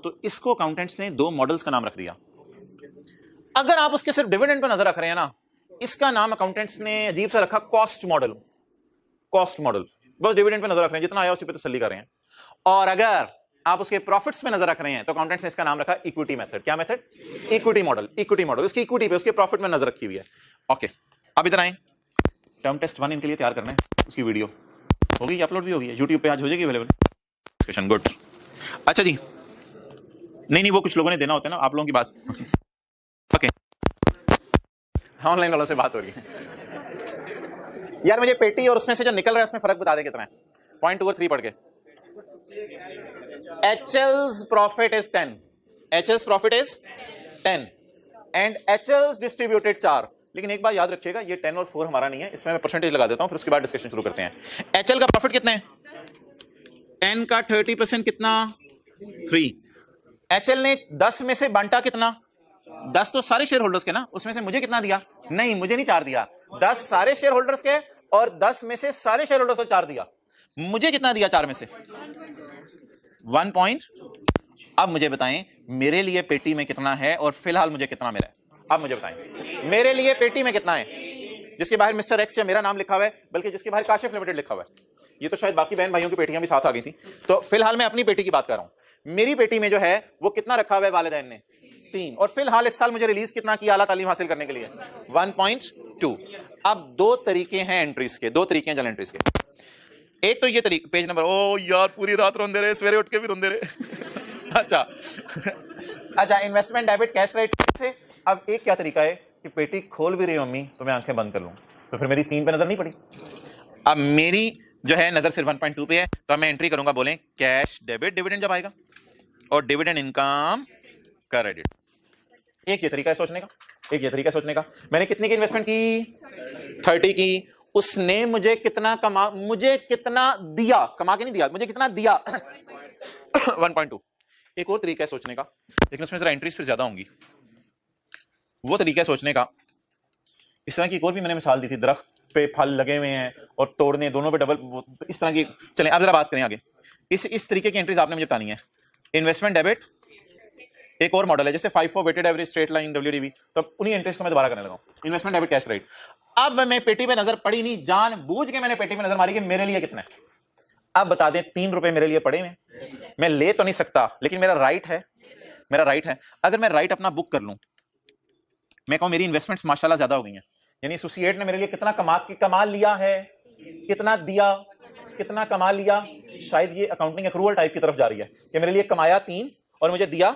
तो इसको अकाउंटेंट्स ने दो मॉडल्स का नाम रख दिया। अगर आप उसके सिर्फ डिविडेंड पर नजर रख रहे हैं ना, इसका नाम अकाउंटेंट्स ने अजीब सा रखा, कॉस्ट मॉडल। कॉस्ट मॉडल, बस डिविडेंड पे नजर रख रहे हैं, जितना आया उसी पे तसल्ली कर रहे हैं। और अगर आप उसके प्रॉफिट्स पे नजर रख रहे हैं तो अकाउंटेंट्स ने इसका नाम रखा इक्विटी मेथड। क्या method? Equity model. Equity model, उसकी इक्विटी पे, उसके प्रॉफिट में नजर रखी हुई है। ओके, अब इधर आए, टर्म टेस्ट 1 इनके लिए तैयार करना है, उसकी वीडियो होगी, अपलोड भी होगी यूट्यूब पे, आज हो जाएगी अवेलेबल। Discussion good. अच्छा जी, नहीं वो कुछ लोगों ने देना होता है ना, आप लोगों की बात। ओके, ऑनलाइन वालों से बात हो रही है यार। मुझे पेटी और उसमें से जो निकल रहा है उसमें फर्क बता दे कितना है। पॉइंट 2 और 3 पढ़ के। HL's profit is 10, HL's profit is 10 and HL's distributed 4। लेकिन एक बात याद रखिएगा, ये 10 और 4 हमारा नहीं है, इसमें मैं परसेंटेज लगा देता हूं, फिर उसके बाद डिस्कशन शुरू करते हैं। HL का प्रॉफिट कितना है? 10 का 30% कितना? 3। HL ने 10 में से बांटा कितना? 10 तो सारे शेयर होल्डर्स के ना, उसमें से मुझे कितना दिया? नहीं, मुझे नहीं 4 दिया, 10 सारे शेयर होल्डर्स के, और 10 में से सारे शेयर होल्डर्स को 4 दिया। मुझे कितना दिया 4 में से? 1 पॉइंट। अब मुझे बताएं मेरे लिए पेटी में कितना है और फिलहाल मुझे कितना मिला है? अब मुझे बताएं मेरे लिए पेटी में कितना है, जिसके बाहर मिस्टर एक्स या मेरा नाम लिखा हुआ है, बल्कि जिसके बाहर काशिफ लिमिटेड लिखा हुआ है। ये तो शायद बाकी बहन भाइयों की पेटियां भी साथ आ गई थी। तो फिलहाल मैं अपनी पेटी की बात कर रहा हूं। मेरी पेटी में जो है वो कितना रखा हुआ है वालिदैन ने? 3। और फिलहाल इस साल मुझे रिलीज कितना किया आला तालीम हासिल करने के लिए? 1.2। अब दो तरीके हैं एंट्रीज के, दो तरीके हैं जल एंट्रीज के। एक तो ये तरीका, पेज नंबर, ओ यार पूरी रात रोंदे रहे, सवेरे उठ के भी रोंदे रहे। अच्छा, इन्वेस्टमेंट डेबिट कैश क्रेडिट से। अब एक क्या तरीका है कि पेटी खोल भी रही हो अम्मी तो मैं आंखें बंद कर लूं, तो फिर मेरी स्क्रीन पे नजर नहीं पड़ी। अब मेरी जो है नजर सिर्फ 1.2 पे है, तो मैं एंट्री करूंगा, बोलें कैश डेबिट, डिविडेंड जब आएगा, और डिविडेंड इनकम क्रेडिट। एक ये तरीका है सोचने का, एक ये तरीका है सोचने का। मैंने कितनी की इन्वेस्टमेंट की? 30 की। उसने मुझे कितना मुझे कितना दिया? कमा के नहीं दिया, मुझे कितना दिया? 1.2। एक और तरीका है सोचने का, लेकिन उसमें जरा एंट्रीज फिर ज्यादा होंगी। वो तरीका है सोचने का, इस तरह की एक और भी मैंने मिसाल दी थी, दरख्त पे फल लगे हुए हैं और तोड़ने, दोनों पे डबल, इस तरह की। चलें अब जरा बात करें आगे। इस तरीके की एंट्रीज आपने मुझे बतानी है। इन्वेस्टमेंट डेबिट एक और मॉडल है, जैसे 5 for weighted average straight line WDV, तो उन्हीं एंट्रीज को मैं दोबारा करने लगा। Investment debit cash credit. अब मैं पेटी पे नजर पड़ी नहीं, जानबूझ के मैंने पेटी पे नजर मारी कि मेरे लिए कितना है। अब बता दें 3 रुपए मेरे लिए पड़े हैं, मैं ले तो नहीं सकता, लेकिन मेरा राइट है, मेरा राइट है। अगर मैं राइट अपना बुक कर लूं, मैं कहूं मेरी इन्वेस्टमेंट्स माशाल्लाह ज्यादा हो गई हैं, यानी एसोसिएट ने मेरे लिए कितना कमा लिया है, कितना दिया, कितना कमा लिया। शायद ये अकाउंटिंग एक्रूवल टाइप की तरफ जा रही है कि मेरे लिए कमाया 3 और मुझे दिया।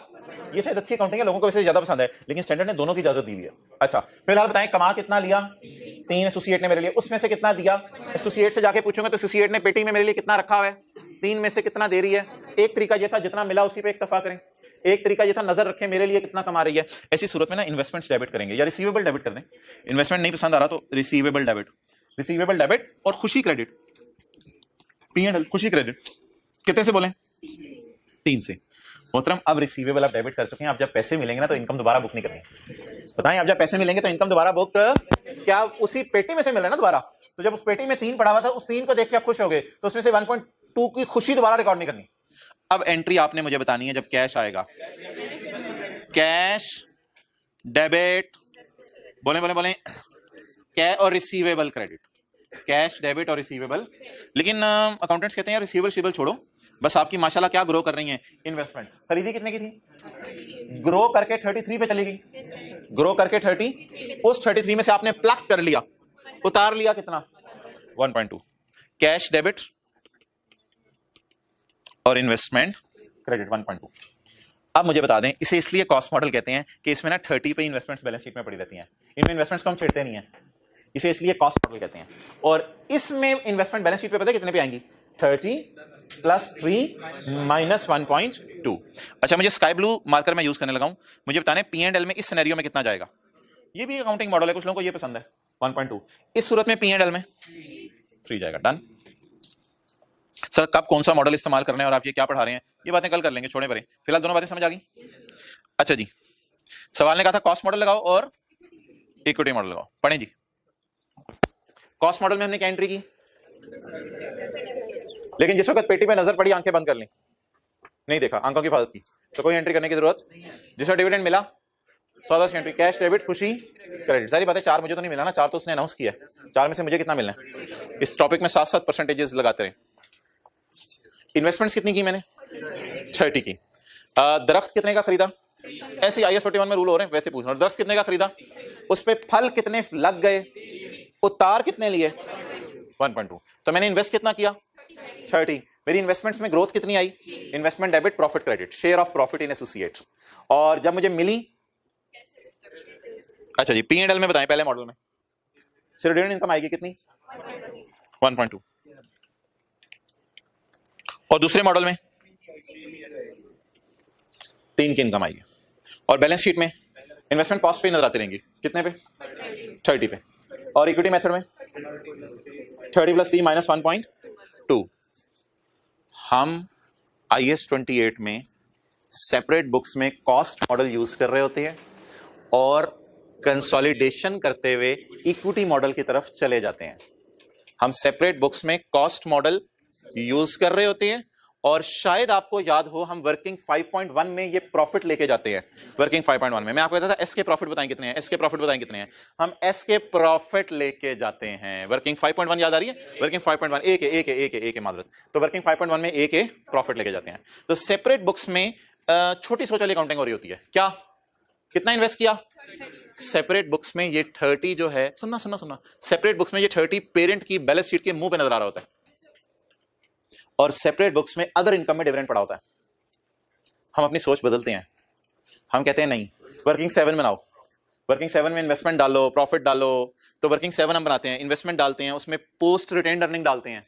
ये शायद अच्छी अकाउंटिंग है, लोगों को वैसे ज्यादा पसंद है, लेकिन स्टैंडर्ड ने दोनों की इजाजत दी हुई है। अच्छा, फिलहाल बताएं कमा कितना लिया? 3 एसोसिएट ने मेरे लिए, उसमें से कितना दिया? एसोसिएट से जाके पूछूंगा तो एसोसिएट ने पेटी में मेरे लिए कितना रखा हुआ है? 3 में से कितना दे रही है? एक तरीका ये था जितना मिला उसी पे इक्तफा करें, एक तरीका ये था नजर रखें मेरे लिए कितना कमा रही है। ऐसी सूरत में ना इन्वेस्टमेंट्स डेबिट करेंगे या रिसीवेबल डेबिट कर दें। इन्वेस्टमेंट नहीं पसंद आ रहा तो रिसीवेबल डेबिट, रिसीवेबल डेबिट और खुशी क्रेडिट, P&L खुशी क्रेडिट। कितने से बोलें? 3 से। मोहतरम, अब रिसीवेबल आप डेबिट कर चुके हैं, आप जब पैसे मिलेंगे ना तो इनकम दोबारा बुक नहीं करनी। बताएं, आप जब पैसे मिलेंगे तो इनकम दोबारा बुक क्या उसी पेटी में से मिले ना दोबारा? तो जब उस पेटी में 3 पड़ा हुआ था, उस 3 को देख के आप खुश हो गए, तो उसमें से 1.2 की खुशी दोबारा रिकॉर्ड नहीं करनी। अब एंट्री आपने मुझे बतानी है जब कैश आएगा। कैश डेबिट, बोले बोले बोले, कैश और रिसीवेबल क्रेडिट, कैश डेबिट और रिसीवेबल। लेकिन अकाउंटेंट्स कहते हैं यार रिसीवेबल छोड़ो, बस आपकी माशाल्लाह क्या ग्रो कर रही हैं इन्वेस्टमेंट्स। खरीदी कितने की थी? ग्रो करके 33 पे चली गई, ग्रो करके 30, उस 33 में से आपने प्लग कर लिया, उतार लिया कितना? 1.2। कैश डेबिट और इन्वेस्टमेंट क्रेडिट 1.2। अब मुझे बता दें, इसे इसलिए कॉस्ट मॉडल कहते हैं कि इसमें ना 30 पे इन्वेस्टमेंट्स बैलेंस शीट में पड़ी रहती हैं, इनमें इन्वेस्टमेंट्स को हम छेड़ते नहीं है, इसे इसलिए कॉस्ट मॉडल कहते हैं। और इसमें इन्वेस्टमेंट बैलेंस शीट पे पता है कितने पे आएंगी? 30 + 3 - 1.2। अच्छा, मुझे स्काई ब्लू मार्कर मैं यूज करने लगा हूं, मुझे बताने P&L में इस सिनेरियो में कितना जाएगा। ये भी अकाउंटिंग मॉडल है, कुछ लोगों को ये पसंद है। 1.2। इस सूरत में P&L में 3 जाएगा। डन। सर कब कौन सा मॉडल इस्तेमाल करना है और आप ये क्या पढ़ा रहे हैं, ये बातें कल कर लेंगे, छोड़े परे, फिलहाल दोनों बातें समझ आ गई। अच्छा जी, सवाल ने कहा था कॉस्ट मॉडल लगाओ और इक्विटी मॉडल लगाओ। पढ़ें जी। कॉस्ट मॉडल में हमने क्या एंट्री की, लेकिन जिस वक्त पेटी पे नजर पड़ी आंखें बंद कर ली, नहीं देखा, आंखों की हिफाजत की, तो कोई एंट्री करने की जरूरत। जिसमें डिविडेंड मिला 100 एंट्री, कैश डेबिट खुशी क्रेडिट, सारी बातें। 4 मुझे तो नहीं मिला ना, 4 तो उसने अनाउंस किया है, 4 में से मुझे कितना मिलना है। इस टॉपिक में 7-7 परसेंटेजेस लगाते रहे। इन्वेस्टमेंट्स कितनी की मैंने, 30 की। दरख्त कितने का खरीदा, ऐसे IAS 41 में रूल हो रहे हैं, वैसे पूछ रहा हूं। दरख्त कितने का खरीदा, उस पे फल कितने लग गए, उतार कितने लिए, 1.2। तो मैंने इन्वेस्ट कितना किया, 30। मेरी इन्वेस्टमेंट्स में ग्रोथ कितनी आई, investment debit profit credit, share of profit in associate. और जब मुझे मिली, अच्छा जी, P&L में बताएं, पहले मॉडल में सिर्फ डिविडेंड इनकम आएगी कितनी, 1.2। और दूसरे मॉडल में 3 की इनकम आएगी। और बैलेंस शीट में इन्वेस्टमेंट कॉस्ट पे नजर आती रहेंगी, कितने पे, 30 पे। और इक्विटी मेथड में 30 + 3 - 1.2। हम IAS 28 में सेपरेट बुक्स में कॉस्ट मॉडल यूज कर रहे होते हैं और कंसोलिडेशन करते हुए इक्विटी मॉडल की तरफ चले जाते हैं। हम सेपरेट बुक्स में कॉस्ट मॉडल यूज कर रहे होते हैं और शायद आपको याद हो, हम वर्किंग 5.1 में ये प्रॉफिट लेके जाते हैं। वर्किंग 5.1 में मैं आपको कहता था एस के प्रॉफिट बताएं कितने हैं, एस के प्रॉफिट बताएं कितने हैं, हम एस के प्रॉफिट लेके जाते हैं। वर्किंग 5.1 याद आ रही है, वर्किंग 5.1 ए के मादरत, तो वर्किंग 5.1 में ए के प्रॉफिट लेके जाते हैं। तो सेपरेट बुक्स में छोटी सोच वाली अकाउंटिंग हो रही होती है। क्या, कितना इन्वेस्ट किया, सेपरेट बुक्स में ये 30 जो है, सुनना, सेपरेट बुक्स में ये 30 पेरेंट की बैलेंस शीट के मुंह पे नजर आ रहा होता है, और सेपरेट बुक्स में अदर इनकम में डिविडेंड पड़ा होता है। हम अपनी सोच बदलते हैं, हम कहते हैं नहीं, वर्किंग 7 बनाओ, वर्किंग 7 में इन्वेस्टमेंट डालो, प्रॉफिट डालो। तो वर्किंग 7 हम बनाते हैं, इन्वेस्टमेंट डालते हैं, उसमें पोस्ट रिटेन्ड अर्निंग डालते हैं।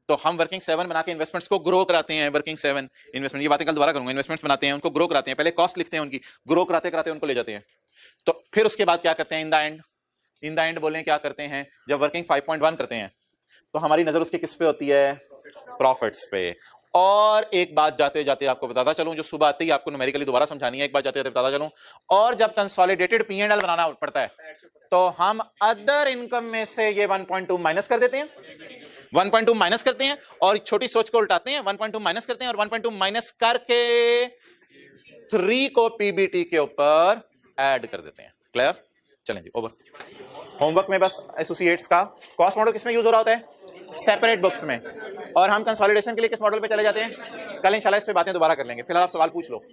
तो हम वर्किंग 7 बना के इन्वेस्टमेंट्स को ग्रो कराते हैं। वर्किंग 7 इन्वेस्टमेंट, ये बातें कल दोबारा करूंगा, इन्वेस्टमेंट्स बनाते हैं, उनको ग्रो कराते हैं, पहले कॉस्ट लिखते हैं उनकी, ग्रो कराते कराते उनको ले जाते हैं। तो फिर उसके बाद क्या करते हैं, इन द एंड बोलें क्या करते हैं, जब वर्किंग 5.1 करते हैं तो हमारी नजर उसकी किस पे होती है, प्रॉफिट्स पे। और एक बात जाते जाते आपको बताता चलूं, जो सुबह आते ही आपको न्यूमेरिकली दोबारा समझानी है, एक बात जाते जाते बताता चलूं। और जब कंसोलिडेटेड P&L बनाना पड़ता है तो हम अदर इनकम में से ये 1.2 माइनस कर देते हैं, 1.2 माइनस करते हैं और छोटी सोच को उल्टाते हैं, 1.2 माइनस करते हैं और 1.2 माइनस करके 3 को PBT के ऊपर ऐड कर देते हैं। क्लियर? चलें जी, ओवर। होमवर्क में बस एसोसिएट्स का कॉस्ट मॉडल किसमें यूज हो रहा होता है, सेपरेट बुक्स में, और हम कंसोलिडेशन के लिए किस मॉडल पे चले जाते हैं, कल इंशाल्लाह इस पे बातें दोबारा कर लेंगे। फिलहाल आप सवाल पूछ लो।